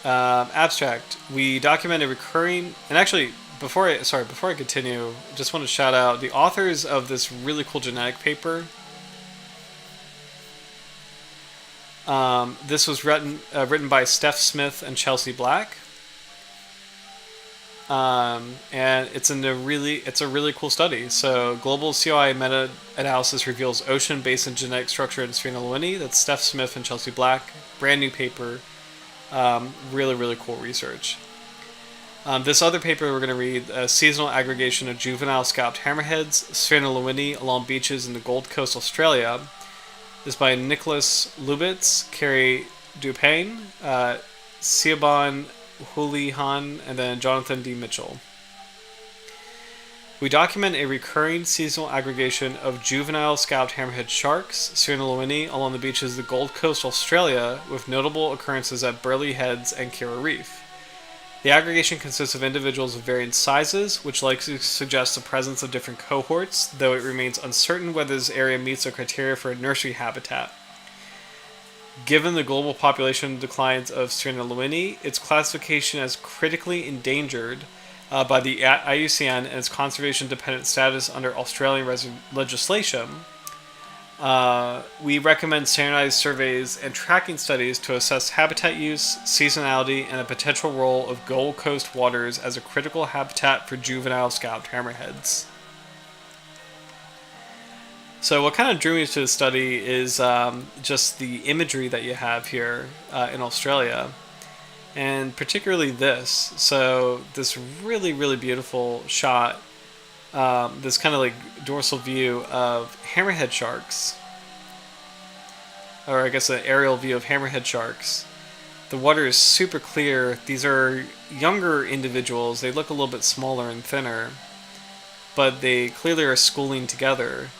abstract. We document a recurring, and actually, before I continue, just want to shout out the authors of this really cool genetic paper. This was written by Steph Smith and Chelsea Black. And it's a really cool study. So global COI meta-analysis reveals ocean basin genetic structure in Sphyrna lewini. That's Steph Smith and Chelsea Black. Brand new paper. Really cool research. This other paper we're going to read, a seasonal aggregation of juvenile scalloped hammerheads, Sphyrna lewini, along beaches in the Gold Coast, Australia, is by Nicholas Lubitz, Carrie Dupain, Siobhan Houlihan, and then Jonathan D. Mitchell. We document a recurring seasonal aggregation of juvenile scalloped hammerhead sharks, Sphyrna lewini, along the beaches of the Gold Coast, Australia, with notable occurrences at Burleigh Heads and Kira Reef. The aggregation consists of individuals of varying sizes, which likely suggests the presence of different cohorts, though it remains uncertain whether this area meets the criteria for a nursery habitat. Given the global population declines of Sphyrna lewini, its classification as critically endangered by the IUCN and its conservation-dependent status under Australian legislation, we recommend standardized surveys and tracking studies to assess habitat use, seasonality, and the potential role of Gold Coast waters as a critical habitat for juvenile scalloped hammerheads. So what kind of drew me to the study is just the imagery that you have here in Australia, and particularly this. So this really beautiful shot, this kind of like dorsal view of hammerhead sharks, or I guess an aerial view of hammerhead sharks. The water is super clear. These are younger individuals. They look a little bit smaller and thinner, but they clearly are schooling together.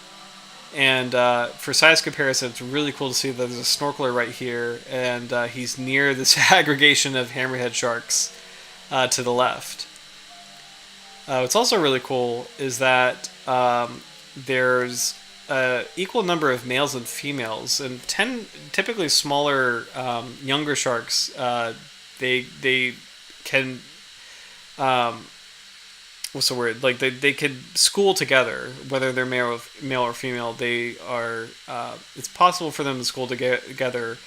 And for size comparison, it's really cool to see that there's a snorkeler right here, and he's near this aggregation of hammerhead sharks to the left. What's also really cool is that there's an equal number of males and females, and typically smaller, younger sharks, they can... what's the word? Like they could school together, whether they're male or female. They are. It's possible for them to school together.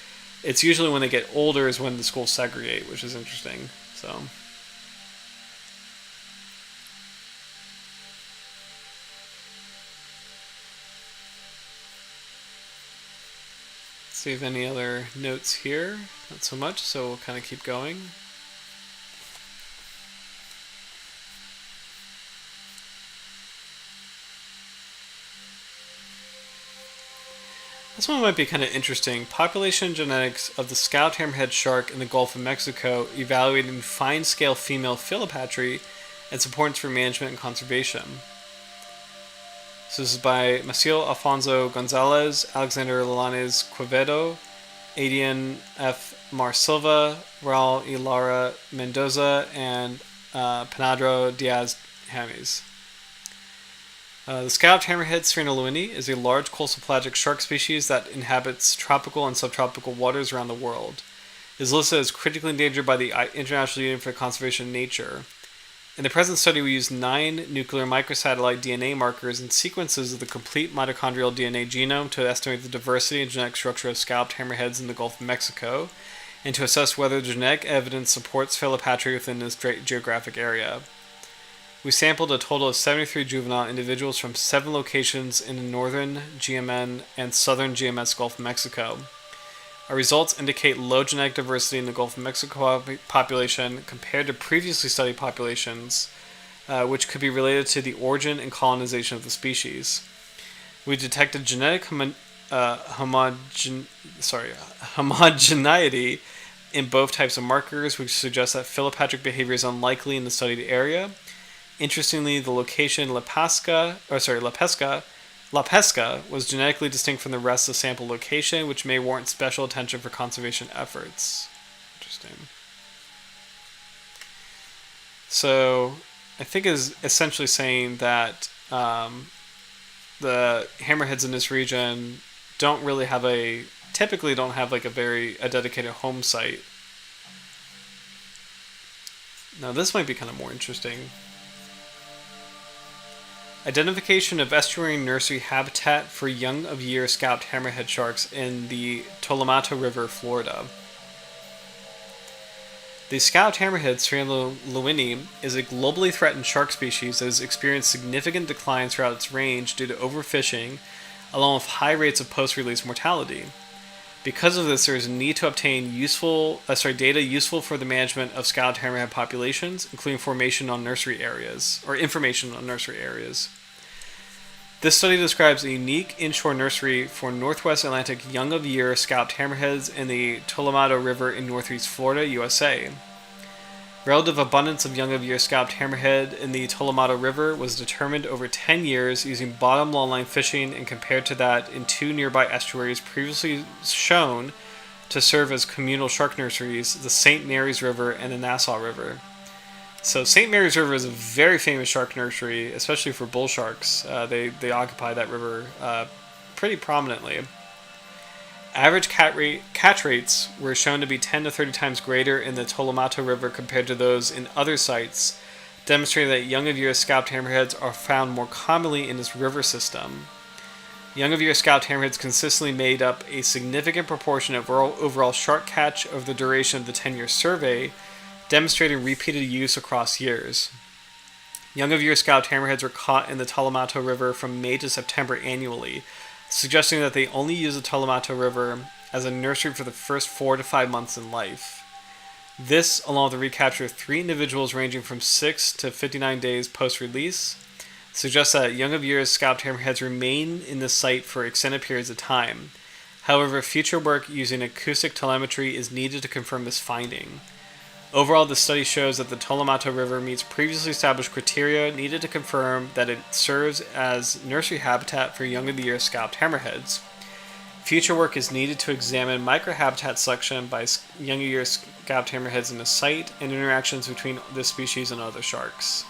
It's usually when they get older is when the schools segregate, which is interesting. So. Let's see if any other notes here. Not so much, so we'll kind of keep going. This one might be kind of interesting. Population genetics of the scalloped hammerhead shark in the Gulf of Mexico, evaluating fine-scale female philopatry and its importance for management and conservation. So this is by Maciel Alfonso Gonzalez, Alexander Lalanes Quevedo, Adian F. Mar Silva, Raul y Lara Mendoza, and Panadro Diaz James. The scalloped hammerhead Sphyrna lewini is a large coastal pelagic shark species that inhabits tropical and subtropical waters around the world. It is listed as critically endangered by the International Union for the Conservation of Nature. In the present study, we used 9 nuclear microsatellite DNA markers and sequences of the complete mitochondrial DNA genome to estimate the diversity and genetic structure of scalloped hammerheads in the Gulf of Mexico, and to assess whether the genetic evidence supports philopatry within this geographic area. We sampled a total of 73 juvenile individuals from 7 locations in the northern GMN and southern GMS Gulf of Mexico. Our results indicate low genetic diversity in the Gulf of Mexico population compared to previously studied populations, which could be related to the origin and colonization of the species. We detected genetic homogeneity in both types of markers, which suggests that philopatric behavior is unlikely in the studied area. Interestingly, the location La Pesca was genetically distinct from the rest of the sample location, which may warrant special attention for conservation efforts. Interesting. So, I think is essentially saying that the hammerheads in this region typically don't have like a dedicated home site. Now, this might be kind of more interesting. Identification of estuary nursery habitat for young-of-year scalloped hammerhead sharks in the Tolomato River, Florida. The scalloped hammerhead Sphyrna lewini is a globally threatened shark species that has experienced significant decline throughout its range due to overfishing, along with high rates of post-release mortality. Because of this, there is a need to obtain data useful for the management of scalloped hammerhead populations, including information on nursery areas. This study describes a unique inshore nursery for Northwest Atlantic young-of-year scalloped hammerheads in the Tolomato River in northeast Florida, USA. Relative abundance of young-of-year scalloped hammerhead in the Tolomato River was determined over 10 years using bottom longline fishing and compared to that in 2 nearby estuaries previously shown to serve as communal shark nurseries, the St. Mary's River and the Nassau River. So St. Mary's River is a very famous shark nursery, especially for bull sharks. They occupy that river pretty prominently. Average catch rates were shown to be 10 to 30 times greater in the Tolomato River compared to those in other sites, demonstrating that young-of-year scalloped hammerheads are found more commonly in this river system. Young-of-year scalloped hammerheads consistently made up a significant proportion of overall shark catch over the duration of the 10-year survey, demonstrating repeated use across years. Young-of-year scalloped hammerheads were caught in the Tolomato River from May to September annually, suggesting that they only use the Tolomato River as a nursery for the first 4 to 5 months in life. This, along with the recapture of 3 individuals ranging from 6 to 59 days post-release, suggests that young-of-year scalloped hammerheads remain in the site for extended periods of time. However, future work using acoustic telemetry is needed to confirm this finding. Overall, the study shows that the Tolomato River meets previously established criteria needed to confirm that it serves as nursery habitat for young-of-the-year scalloped hammerheads. Future work is needed to examine microhabitat selection by young-of-year scalloped hammerheads in the site and interactions between this species and other sharks.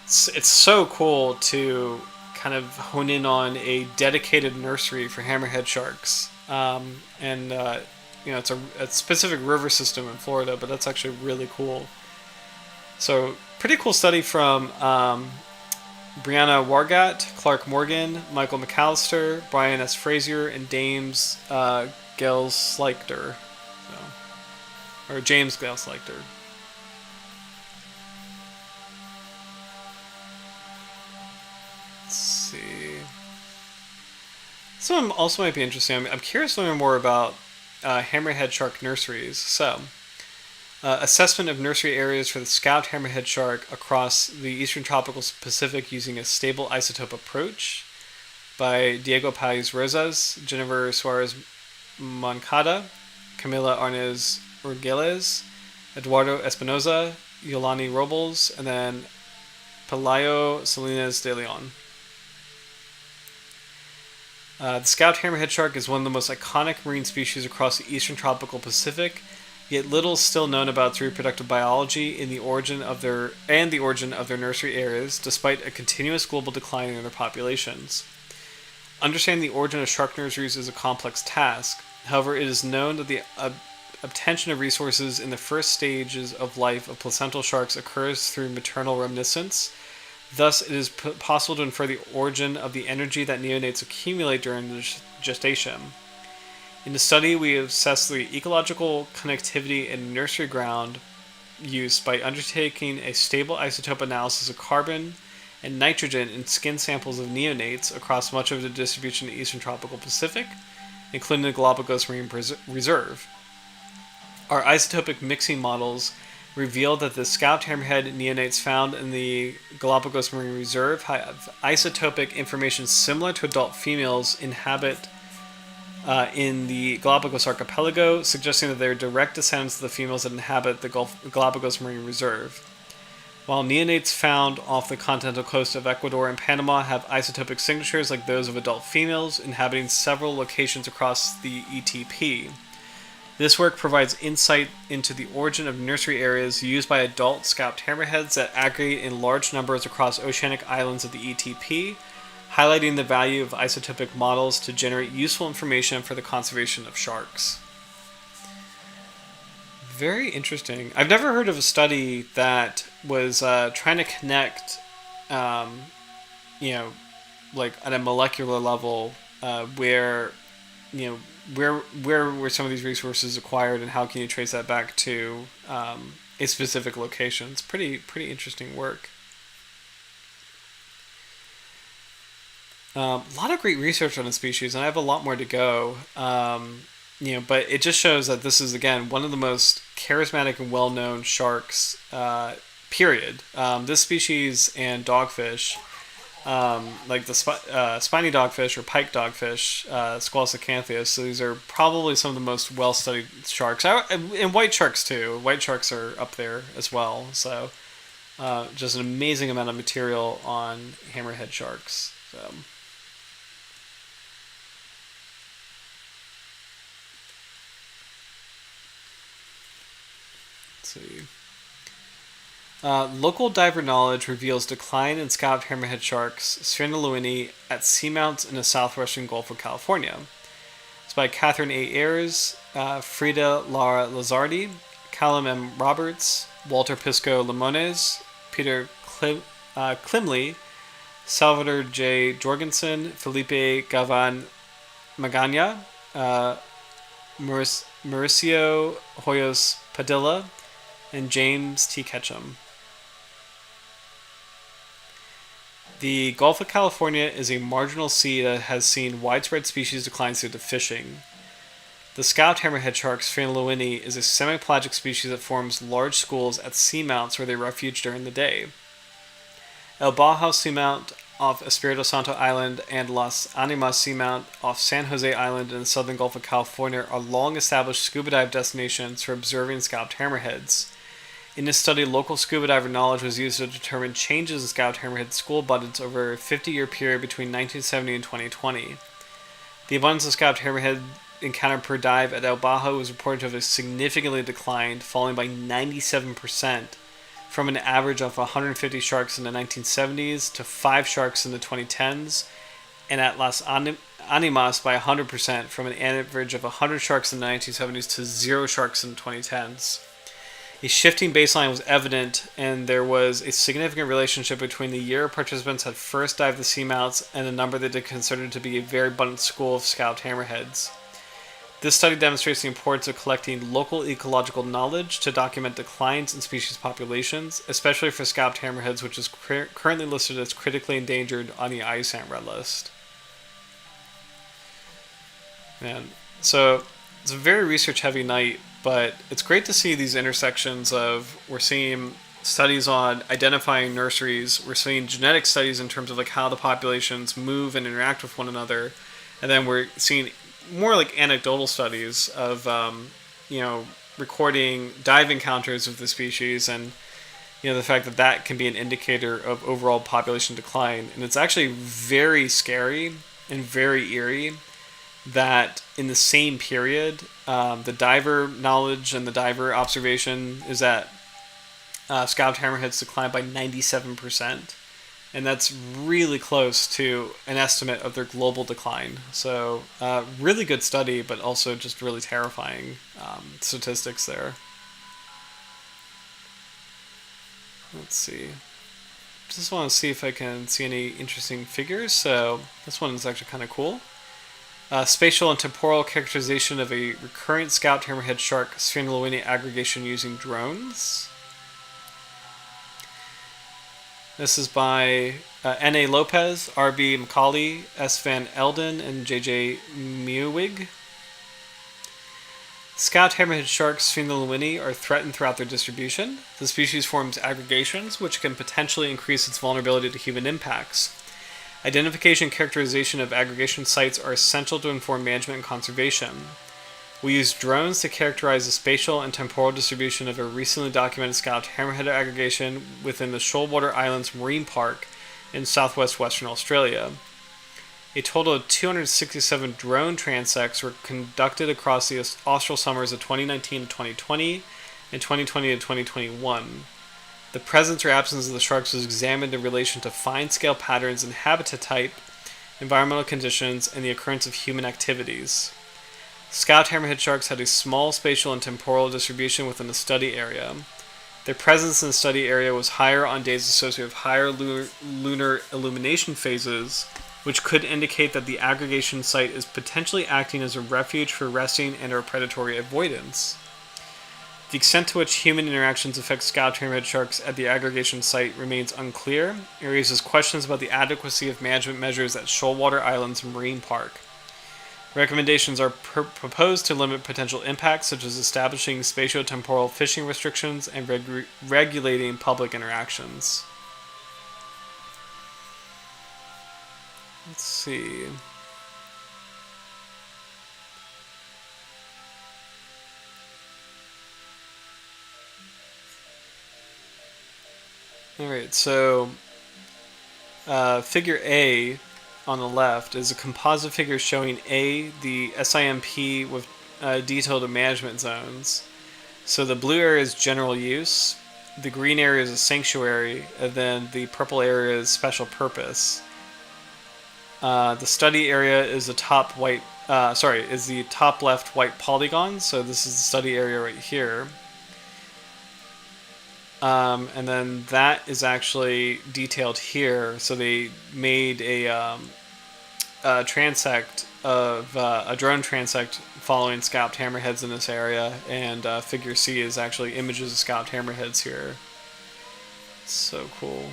It's so cool to kind of hone in on a dedicated nursery for hammerhead sharks. It's a specific river system in Florida, but that's actually really cool. So, pretty cool study from Brianna Wargat, Clark Morgan, Michael McAllister, Brian S. Frazier, and James Gale-Slichter. James Gale-Slichter. Let's see. Some also might be interesting. I'm curious to learn more about hammerhead shark nurseries. So, assessment of nursery areas for the scalloped hammerhead shark across the eastern tropical Pacific using a stable isotope approach by Diego Pais Rosas, Jennifer Suarez Moncada, Camila Arnez Urgeles, Eduardo Espinoza, Yolani Robles, and then Pelayo Salinas de Leon. The scalloped hammerhead shark is one of the most iconic marine species across the eastern tropical Pacific, yet little is still known about its reproductive biology and the origin of their nursery areas, despite a continuous global decline in their populations. Understanding the origin of shark nurseries is a complex task. However, it is known that the obtention of resources in the first stages of life of placental sharks occurs through maternal reminiscence. Thus, it is possible to infer the origin of the energy that neonates accumulate during the gestation. In the study, we assessed the ecological connectivity in nursery ground use by undertaking a stable isotope analysis of carbon and nitrogen in skin samples of neonates across much of the distribution in the eastern tropical Pacific, including the Galapagos Marine Reserve. Our isotopic mixing models revealed that the scalloped hammerhead neonates found in the Galapagos Marine Reserve have isotopic information similar to adult females inhabit in the Galapagos archipelago, suggesting that they are direct descendants of the females that inhabit the Galapagos Marine Reserve. While neonates found off the continental coast of Ecuador and Panama have isotopic signatures like those of adult females inhabiting several locations across the ETP. This work provides insight into the origin of nursery areas used by adult scalloped hammerheads that aggregate in large numbers across oceanic islands of the ETP, highlighting the value of isotopic models to generate useful information for the conservation of sharks. Very interesting. I've never heard of a study that was trying to connect, like at a molecular level, where were some of these resources acquired, and how can you trace that back to a specific location? It's pretty interesting work. A lot of great research on the species, and I have a lot more to go. But it just shows that this is, again, one of the most charismatic and well-known sharks, period. This species and dogfish, like the spiny dogfish or pike dogfish, Squalosacanthus, so these are probably some of the most well-studied sharks. And white sharks, too. White sharks are up there as well. So just an amazing amount of material on hammerhead sharks. So. See. Local diver knowledge reveals decline in scalloped hammerhead sharks, Sphyrna lewini, at seamounts in the southwestern Gulf of California. It's by Catherine A. Ayers, Frida Lara Lazardi, Callum M. Roberts, Walter Pisco Limones, Peter Klimley, Salvador J. Jorgensen, Felipe Gavan Magana, Mauricio Hoyos Padilla, and James T. Ketchum. The Gulf of California is a marginal sea that has seen widespread species declines due to fishing. The scalloped hammerhead shark, Sphyrna lewini, is a semi-pelagic species that forms large schools at seamounts where they refuge during the day. El Bajo Seamount off Espiritu Santo Island and Las Animas Seamount off San Jose Island in the southern Gulf of California are long-established scuba dive destinations for observing scalloped hammerheads. In this study, local scuba diver knowledge was used to determine changes in scalloped hammerhead school abundance over a 50-year period between 1970 and 2020. The abundance of scalloped hammerhead encountered per dive at El Bajo was reported to have significantly declined, falling by 97%, from an average of 150 sharks in the 1970s to 5 sharks in the 2010s, and at Las Animas by 100%, from an average of 100 sharks in the 1970s to 0 sharks in the 2010s. A shifting baseline was evident, and there was a significant relationship between the year participants had first dived the seamounts and the number that they considered to be a very abundant school of scalloped hammerheads. This study demonstrates the importance of collecting local ecological knowledge to document declines in species populations, especially for scalloped hammerheads, which is currently listed as critically endangered on the IUCN Red List. Man, so it's a very research-heavy night, but it's great to see these intersections of, we're seeing studies on identifying nurseries, we're seeing genetic studies in terms of like how the populations move and interact with one another, and then we're seeing more like anecdotal studies of, recording dive encounters of the species, and the fact that that can be an indicator of overall population decline. And it's actually very scary and very eerie that in the same period, the diver knowledge and the diver observation is that scalloped hammerheads declined by 97%. And that's really close to an estimate of their global decline. So, really good study, but also just really terrifying statistics there. Let's see. Just want to see if I can see any interesting figures. So, this one is actually kind of cool. Spatial and temporal characterization of a recurrent scalloped hammerhead shark Sphyrna lewini aggregation using drones. This is by N.A. Lopez, R.B. Macaulay, S. Van Elden, and J.J. Mewig. Scalloped hammerhead sharks Sphyrna lewini are threatened throughout their distribution. The species forms aggregations, which can potentially increase its vulnerability to human impacts. Identification and characterization of aggregation sites are essential to inform management and conservation. We use drones to characterize the spatial and temporal distribution of a recently documented scalloped hammerhead aggregation within the Shoalwater Islands Marine Park in southwest Western Australia. A total of 267 drone transects were conducted across the austral summers of 2019 to 2020 and 2020 to 2021. The presence or absence of the sharks was examined in relation to fine-scale patterns in habitat type, environmental conditions, and the occurrence of human activities. Scalloped hammerhead sharks had a small spatial and temporal distribution within the study area. Their presence in the study area was higher on days associated with higher lunar illumination phases, which could indicate that the aggregation site is potentially acting as a refuge for resting and/or predatory avoidance. The extent to which human interactions affect scalloped hammerhead sharks at the aggregation site remains unclear and raises questions about the adequacy of management measures at Shoalwater Islands Marine Park. Recommendations are proposed to limit potential impacts, such as establishing spatio-temporal fishing restrictions and regulating public interactions. Let's see. Alright, so figure A on the left is a composite figure showing A, the SIMP with detailed management zones. So the blue area is general use, the green area is a sanctuary, and then the purple area is special purpose. The study area is the top the top left white polygon. So this is the study area right here. And then that is actually detailed here. So they made a transect of a drone transect following scalloped hammerheads in this area, and figure C is actually images of scalloped hammerheads here. It's so cool.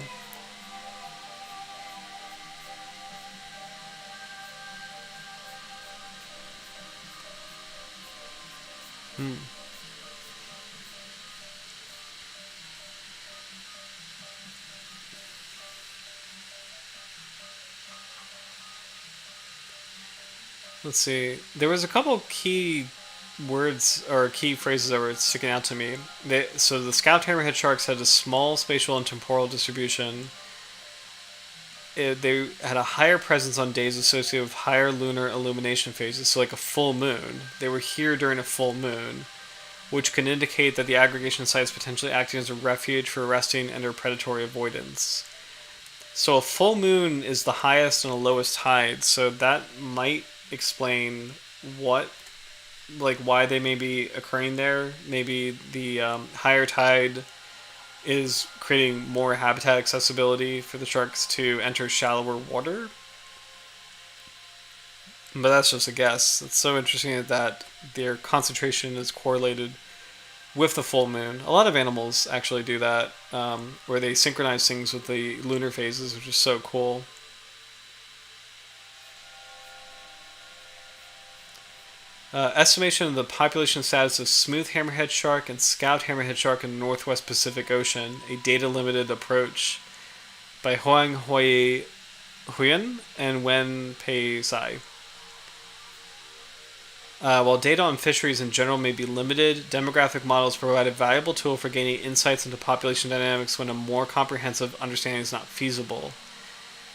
Let's see. There was a couple key words or key phrases that were sticking out to me. So the scalloped hammerhead sharks had a small spatial and temporal distribution. They had a higher presence on days associated with higher lunar illumination phases, so like a full moon. They were here during a full moon, which can indicate that the aggregation site is potentially acting as a refuge for resting and/or predatory avoidance. So a full moon is the highest and the lowest tide, so that might explain why they may be occurring there. Maybe the higher tide is creating more habitat accessibility for the sharks to enter shallower water. But that's just a guess. It's so interesting that their concentration is correlated with the full moon. A lot of animals actually do that, where they synchronize things with the lunar phases, which is so cool. Estimation of the population status of smooth hammerhead shark and scalloped hammerhead shark in the Northwest Pacific Ocean, a data-limited approach by Hoang Hoi Huyen and Wen Pei Sai. While data on fisheries in general may be limited, demographic models provide a valuable tool for gaining insights into population dynamics when a more comprehensive understanding is not feasible.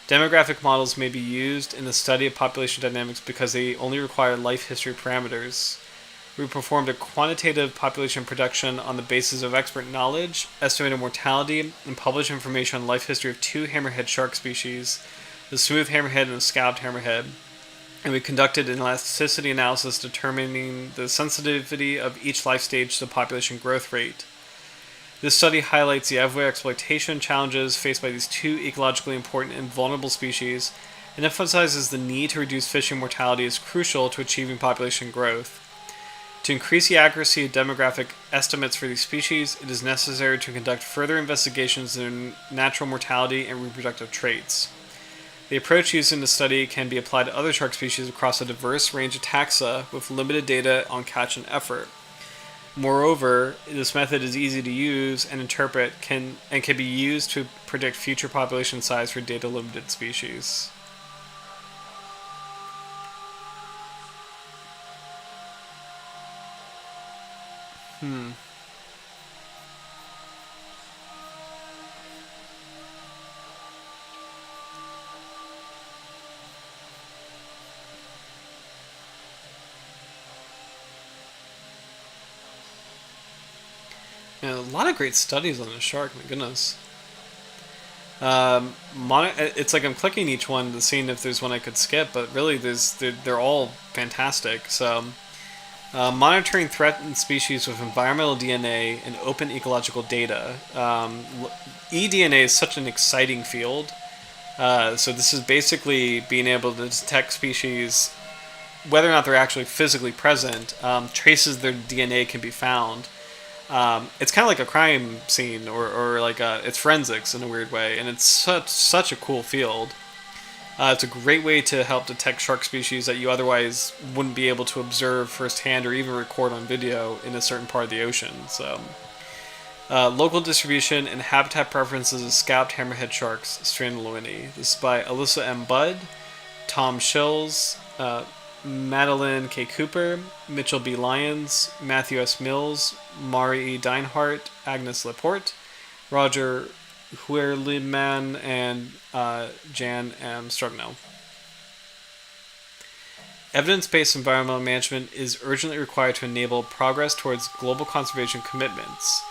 Demographic models may be used in the study of population dynamics because they only require life history parameters. We performed a quantitative population production on the basis of expert knowledge, estimated mortality, and published information on life history of two hammerhead shark species, the smooth hammerhead and the scalloped hammerhead. And we conducted an elasticity analysis determining the sensitivity of each life stage to the population growth rate. This study highlights the exploitation challenges faced by these two ecologically important and vulnerable species and emphasizes the need to reduce fishing mortality as crucial to achieving population growth. To increase the accuracy of demographic estimates for these species, it is necessary to conduct further investigations into natural mortality and reproductive traits. The approach used in the study can be applied to other shark species across a diverse range of taxa with limited data on catch and effort. Moreover, this method is easy to use and interpret and can be used to predict future population size for data-limited species. Yeah, a lot of great studies on the shark, my goodness. It's like I'm clicking each one to see if there's one I could skip, but really they're all fantastic. So, monitoring threatened species with environmental DNA and open ecological data. eDNA is such an exciting field. So this is basically being able to detect species, whether or not they're actually physically present. Traces of their DNA can be found. It's kind of like a crime scene, or like it's forensics in a weird way, and it's such a cool field. It's a great way to help detect shark species that you otherwise wouldn't be able to observe firsthand or even record on video in a certain part of the ocean. So, local distribution and habitat preferences of scalloped hammerhead sharks, Sphyrna lewini. This is by Alyssa M. Budd, Tom Shills, Madeline K. Cooper, Mitchell B. Lyons, Matthew S. Mills, Mari E. Deinhardt, Agnes Laporte, Roger Huerliman, and Jan M. Strugno. Evidence-based environmental management is urgently required to enable progress towards global conservation commitments.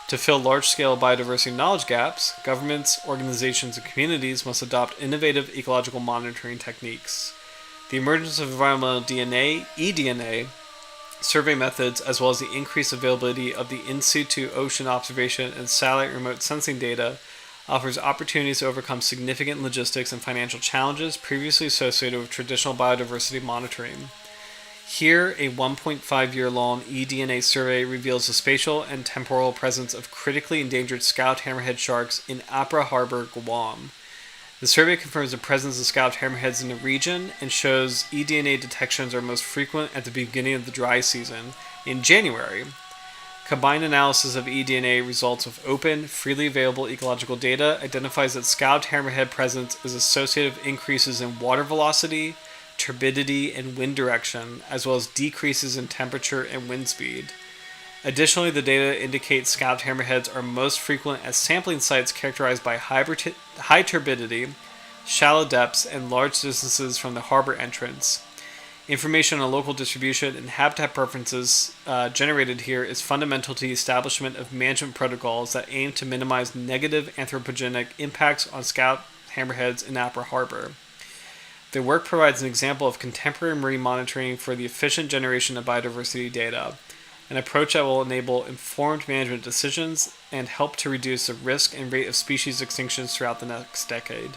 To fill large-scale biodiversity knowledge gaps, governments, organizations, and communities must adopt innovative ecological monitoring techniques. The emergence of environmental DNA, eDNA, survey methods, as well as the increased availability of the in-situ ocean observation and satellite remote sensing data, offers opportunities to overcome significant logistics and financial challenges previously associated with traditional biodiversity monitoring. Here, a 1.5-year-long eDNA survey reveals the spatial and temporal presence of critically endangered scalloped hammerhead sharks in Apra Harbor, Guam. The survey confirms the presence of scalloped hammerheads in the region and shows eDNA detections are most frequent at the beginning of the dry season, in January. Combined analysis of eDNA results with open, freely available ecological data identifies that scalloped hammerhead presence is associated with increases in water velocity, turbidity, and wind direction, as well as decreases in temperature and wind speed. Additionally, the data indicates scalloped hammerheads are most frequent at sampling sites characterized by high turbidity, shallow depths, and large distances from the harbor entrance. Information on local distribution and habitat preferences generated here is fundamental to the establishment of management protocols that aim to minimize negative anthropogenic impacts on scalloped hammerheads in Apra Harbor. Their work provides an example of contemporary marine monitoring for the efficient generation of biodiversity data, an approach that will enable informed management decisions and help to reduce the risk and rate of species extinctions throughout the next decade.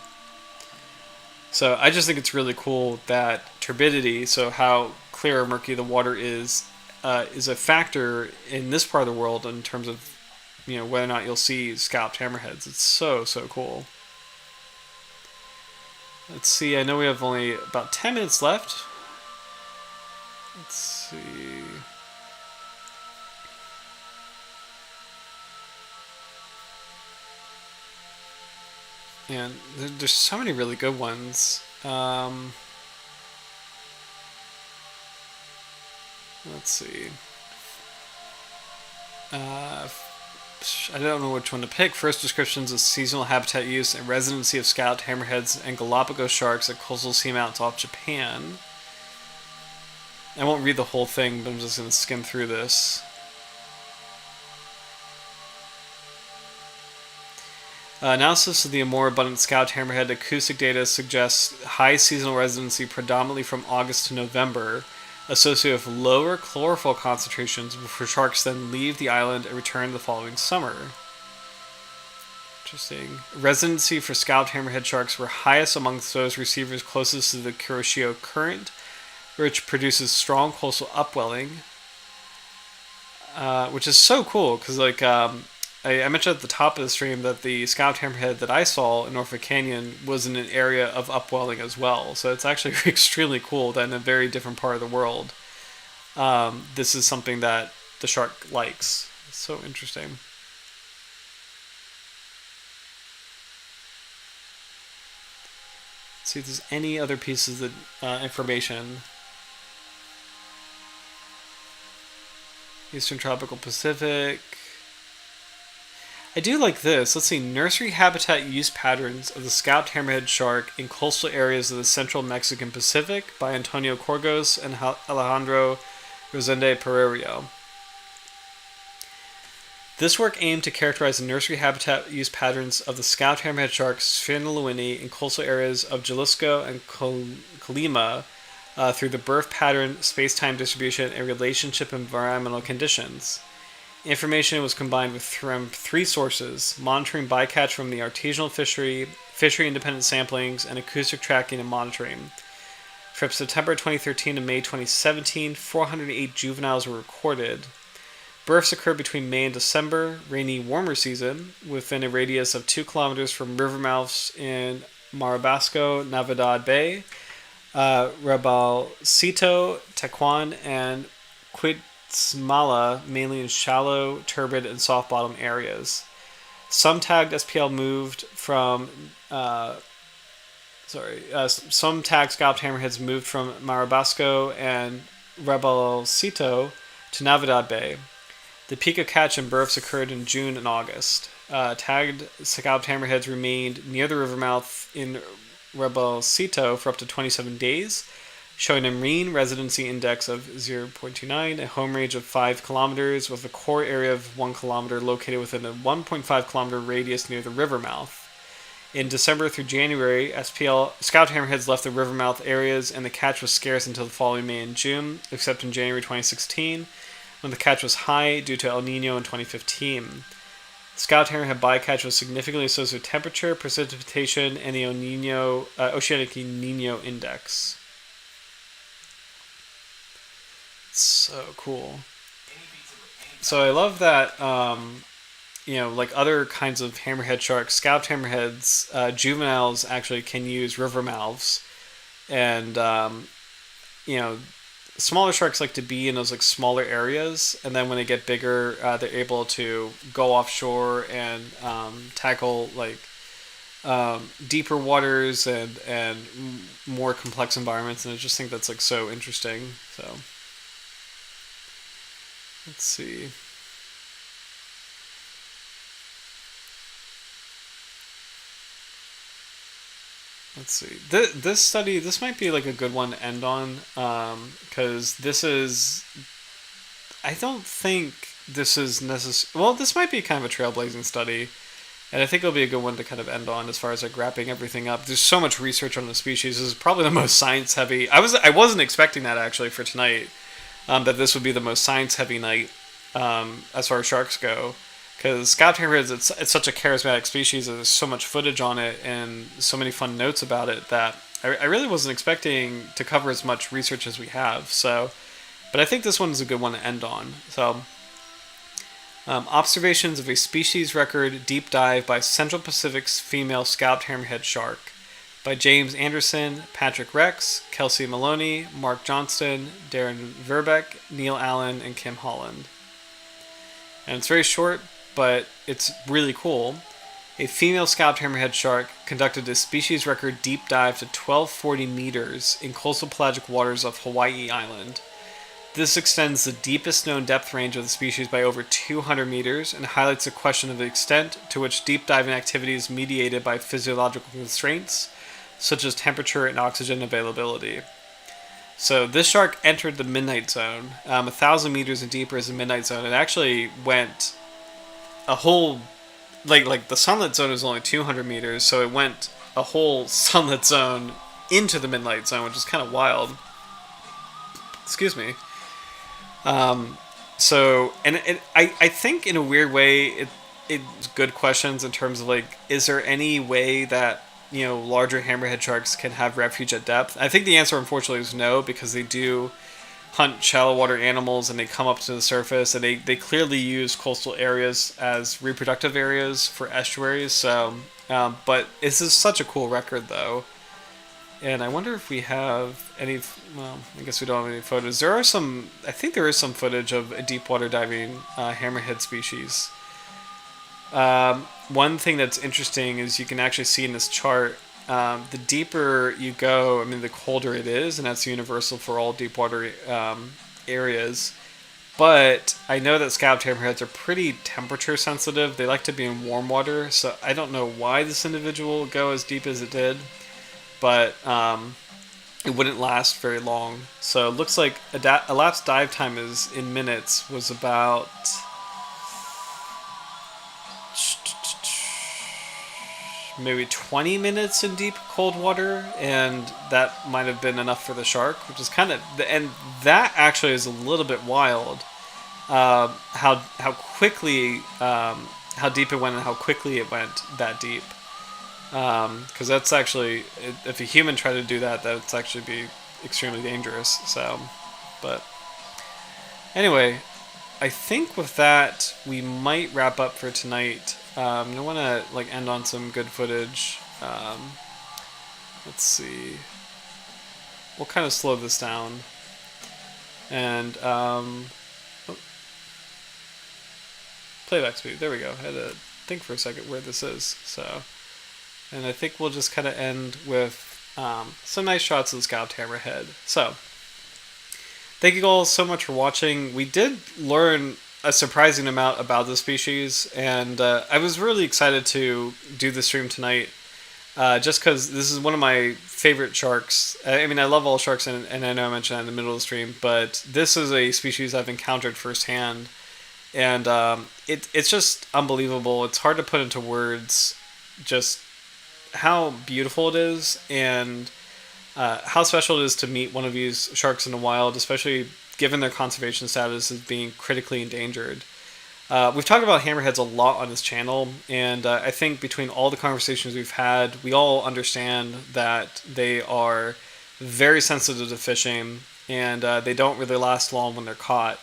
So I just think it's really cool that turbidity, so how clear or murky the water is a factor in this part of the world in terms of, whether or not you'll see scalloped hammerheads. It's so cool. Let's see, I know we have only about 10 minutes left. Let's see. And there's so many really good ones. Let's see. I don't know which one to pick. First descriptions of seasonal habitat use and residency of scalloped hammerheads and Galapagos sharks at coastal seamounts off Japan. I won't read the whole thing, but I'm just going to skim through this. Analysis of the more abundant scalloped hammerhead acoustic data suggests high seasonal residency predominantly from August to November, associated with lower chlorophyll concentrations before sharks then leave the island and return the following summer. Interesting. Residency for scalloped hammerhead sharks were highest amongst those receivers closest to the Kuroshio Current, which produces strong coastal upwelling, which is so cool because I mentioned at the top of the stream that the scalloped hammerhead that I saw in Norfolk Canyon was in an area of upwelling as well. So it's actually extremely cool that in a very different part of the world, this is something that the shark likes. It's so interesting. Let's see if there's any other pieces of information. Eastern Tropical Pacific. I do like this. Let's see. Nursery habitat use patterns of the scalloped hammerhead shark in coastal areas of the central Mexican Pacific by Antonio Corgos and Alejandro Rosende Pereiro. This work aimed to characterize the nursery habitat use patterns of the scalloped hammerhead shark Sphyrna lewini in coastal areas of Jalisco and Colima through the birth pattern, space-time distribution, and relationship environmental conditions. Information was combined from three sources: monitoring bycatch from the artisanal fishery, fishery-independent samplings, and acoustic tracking and monitoring. From September 2013 to May 2017, 408 juveniles were recorded. Births occurred between May and December, rainy, warmer season, within a radius of 2 kilometers from river mouths in Marabasco, Navidad Bay, Rabalcito, Tecuan, and Quitzmala, mainly in shallow, turbid, and soft-bottom areas. Some tagged SPL moved from some tagged scalloped hammerheads moved from Marabasco and Rabalcito to Navidad Bay. The peak of catch and births occurred in June and August. Tagged scalloped hammerheads remained near the river mouth in Rabalcito for up to 27 days, showing a mean residency index of 0.29, a home range of 5 kilometers, with a core area of 1 kilometer located within a 1.5 kilometer radius near the river mouth. In December through January, SPL scalloped hammerheads left the river mouth areas, and the catch was scarce until the following May and June, except in January 2016, when the catch was high due to El Nino in 2015. Scalloped hammerhead bycatch was significantly associated with temperature, precipitation, and the Oceanic Nino Index. So cool. So I love that, like other kinds of hammerhead sharks, scalloped hammerheads, juveniles actually can use river mouths. And, smaller sharks like to be in those like smaller areas, and then when they get bigger, they're able to go offshore and tackle like deeper waters and more complex environments. And I just think that's like so interesting. So let's see. Let's see. This study, this might be like a good one to end on, because this is, I don't think this is necessary. Well, this might be kind of a trailblazing study, and I think it'll be a good one to kind of end on as far as like wrapping everything up. There's so much research on the species. This is probably the most science heavy. I wasn't expecting that actually for tonight, that this would be the most science heavy night as far as sharks go. Because scalloped hammerheads, it's such a charismatic species, and there's so much footage on it and so many fun notes about it that I really wasn't expecting to cover as much research as we have. So, but I think this one is a good one to end on. So, observations of a species record deep dive by Central Pacific's female scalloped hammerhead shark by James Anderson, Patrick Rex, Kelsey Maloney, Mark Johnston, Darren Verbeck, Neil Allen, and Kim Holland. And it's very short, but it's really cool. A female scalloped hammerhead shark conducted a species record deep dive to 1240 meters in coastal pelagic waters of Hawaii Island. This extends the deepest known depth range of the species by over 200 meters and highlights the question of the extent to which deep diving activity is mediated by physiological constraints, such as temperature and oxygen availability. So this shark entered the midnight zone. 1,000 meters and deeper is the midnight zone. It actually went a whole, like the sunlit zone is only 200 meters, so it went a whole sunlit zone into the midnight zone, which is kind of wild. Excuse me. So, and I think in a weird way, it's good questions in terms of like, is there any way that, larger hammerhead sharks can have refuge at depth? I think the answer, unfortunately, is no, because they do hunt shallow water animals and they come up to the surface, and they clearly use coastal areas as reproductive areas for estuaries. So, but this is such a cool record, though. And I wonder if we have any. Well, I guess we don't have any photos. There are some. I think there is some footage of a deep water diving hammerhead species. One thing that's interesting is you can actually see in this chart. The deeper you go, I mean, the colder it is, and that's universal for all deep water areas. But I know that scalloped hammerheads are pretty temperature sensitive. They like to be in warm water, so I don't know why this individual would go as deep as it did. But it wouldn't last very long. So it looks like elapsed dive time is in minutes was about maybe 20 minutes in deep cold water, and that might have been enough for the shark, which is kind of, and that actually is a little bit wild. How quickly how deep it went and how quickly it went that deep. Because that's actually, if a human tried to do that, that's actually be extremely dangerous. So, but anyway, I think with that we might wrap up for tonight. I want to like end on some good footage. Let's see. We'll kind of slow this down, and playback speed. There we go. I had to think for a second where this is. So. And I think we'll just kind of end with some nice shots of the scalloped hammerhead. So, thank you all so much for watching. We did learn a surprising amount about the species, and I was really excited to do the stream tonight, just because this is one of my favorite sharks. I mean, I love all sharks, and I know I mentioned that in the middle of the stream, but this is a species I've encountered firsthand, and it's just unbelievable. It's hard to put into words just how beautiful it is, and how special it is to meet one of these sharks in the wild, especially given their conservation status as being critically endangered. We've talked about hammerheads a lot on this channel, and I think between all the conversations we've had, we all understand that they are very sensitive to fishing, and they don't really last long when they're caught.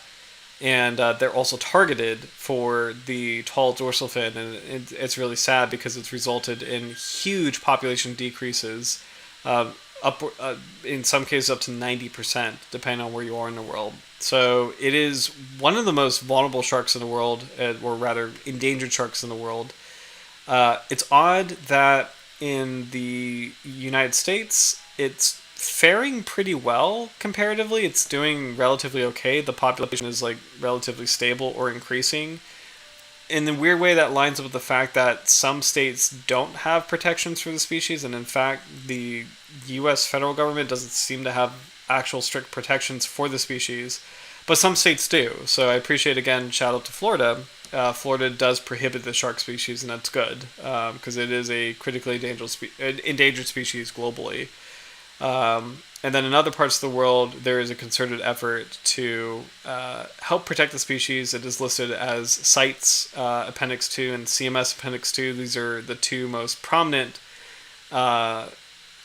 And they're also targeted for the tall dorsal fin, and it's really sad because it's resulted in huge population decreases, in some cases up to 90%, depending on where you are in the world. So it is one of the most vulnerable sharks in the world, or rather endangered sharks in the world. It's odd that in the United States, it's faring pretty well comparatively. It's doing relatively okay. The population is like relatively stable or increasing. In the weird way, that lines up with the fact that some states don't have protections for the species, and in fact, the U.S. federal government doesn't seem to have actual strict protections for the species, but some states do. So I appreciate, again, shout out to Florida. Florida does prohibit the shark species, and that's good, because it is a critically endangered species globally. And then in other parts of the world, there is a concerted effort to help protect the species. It is listed as CITES Appendix 2 and CMS Appendix 2. These are the two most prominent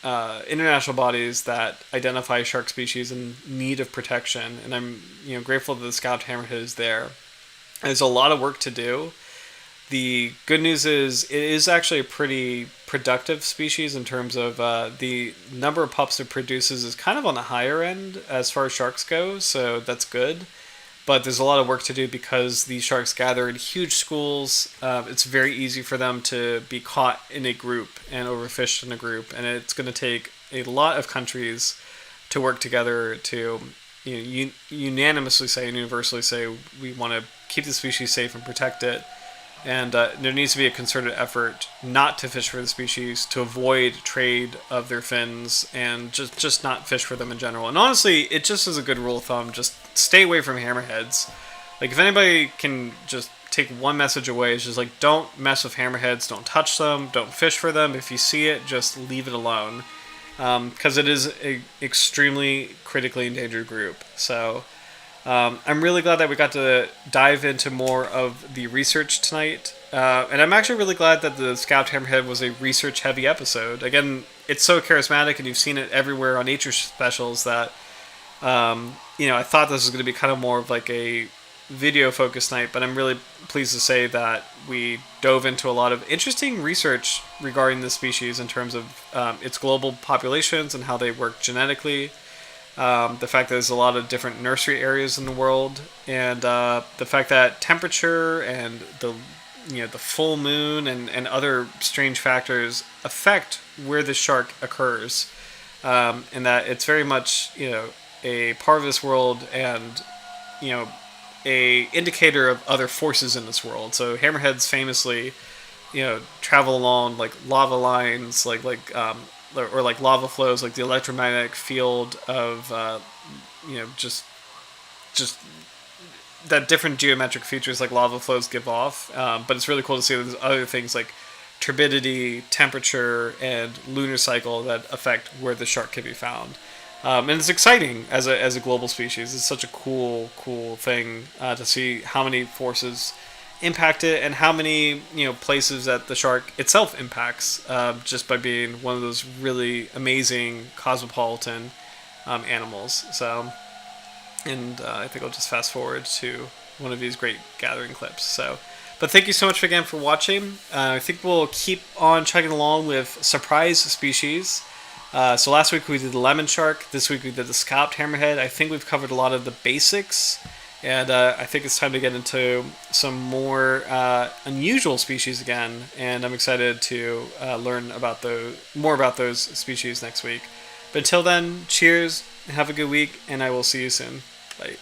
international bodies that identify shark species in need of protection. And I'm grateful that the Scalloped Hammerhead is there. There's a lot of work to do. The good news is it is actually a pretty productive species in terms of the number of pups it produces is kind of on the higher end as far as sharks go, so that's good. But there's a lot of work to do because these sharks gather in huge schools. It's very easy for them to be caught in a group and overfished in a group, and it's going to take a lot of countries to work together to unanimously say and universally say we want to keep the species safe and protect it. And there needs to be a concerted effort not to fish for the species, to avoid trade of their fins, and just not fish for them in general. And honestly, it just is a good rule of thumb. Just stay away from hammerheads. Like, if anybody can just take one message away, it's just like, don't mess with hammerheads, don't touch them, don't fish for them. If you see it, just leave it alone. Because it is an extremely critically endangered group. So I'm really glad that we got to dive into more of the research tonight. And I'm actually really glad that the Scalloped Hammerhead was a research-heavy episode. Again, it's so charismatic, and you've seen it everywhere on nature specials that, I thought this was going to be kind of more of like a video-focused night, but I'm really pleased to say that we dove into a lot of interesting research regarding this species in terms of its global populations and how they work genetically. The fact that there's a lot of different nursery areas in the world, and the fact that temperature and the full moon and other strange factors affect where the shark occurs, and that it's very much a part of this world, and a indicator of other forces in this world. So hammerheads famously travel along like lava lines, or like lava flows, like the electromagnetic field of just that different geometric features like lava flows give off. But it's really cool to see that there's other things like turbidity, temperature, and lunar cycle that affect where the shark can be found. And it's exciting as a global species. It's such a cool thing to see how many forces impact it, and how many places that the shark itself impacts, just by being one of those really amazing cosmopolitan animals. So, and I think I'll just fast forward to one of these great gathering clips. So, but thank you so much again for watching. I think we'll keep on chugging along with surprise species. So last week we did the lemon shark. This week we did the scalloped hammerhead. I think we've covered a lot of the basics. And I think it's time to get into some more unusual species again, and I'm excited to learn about more about those species next week. But until then, cheers, have a good week, and I will see you soon. Bye.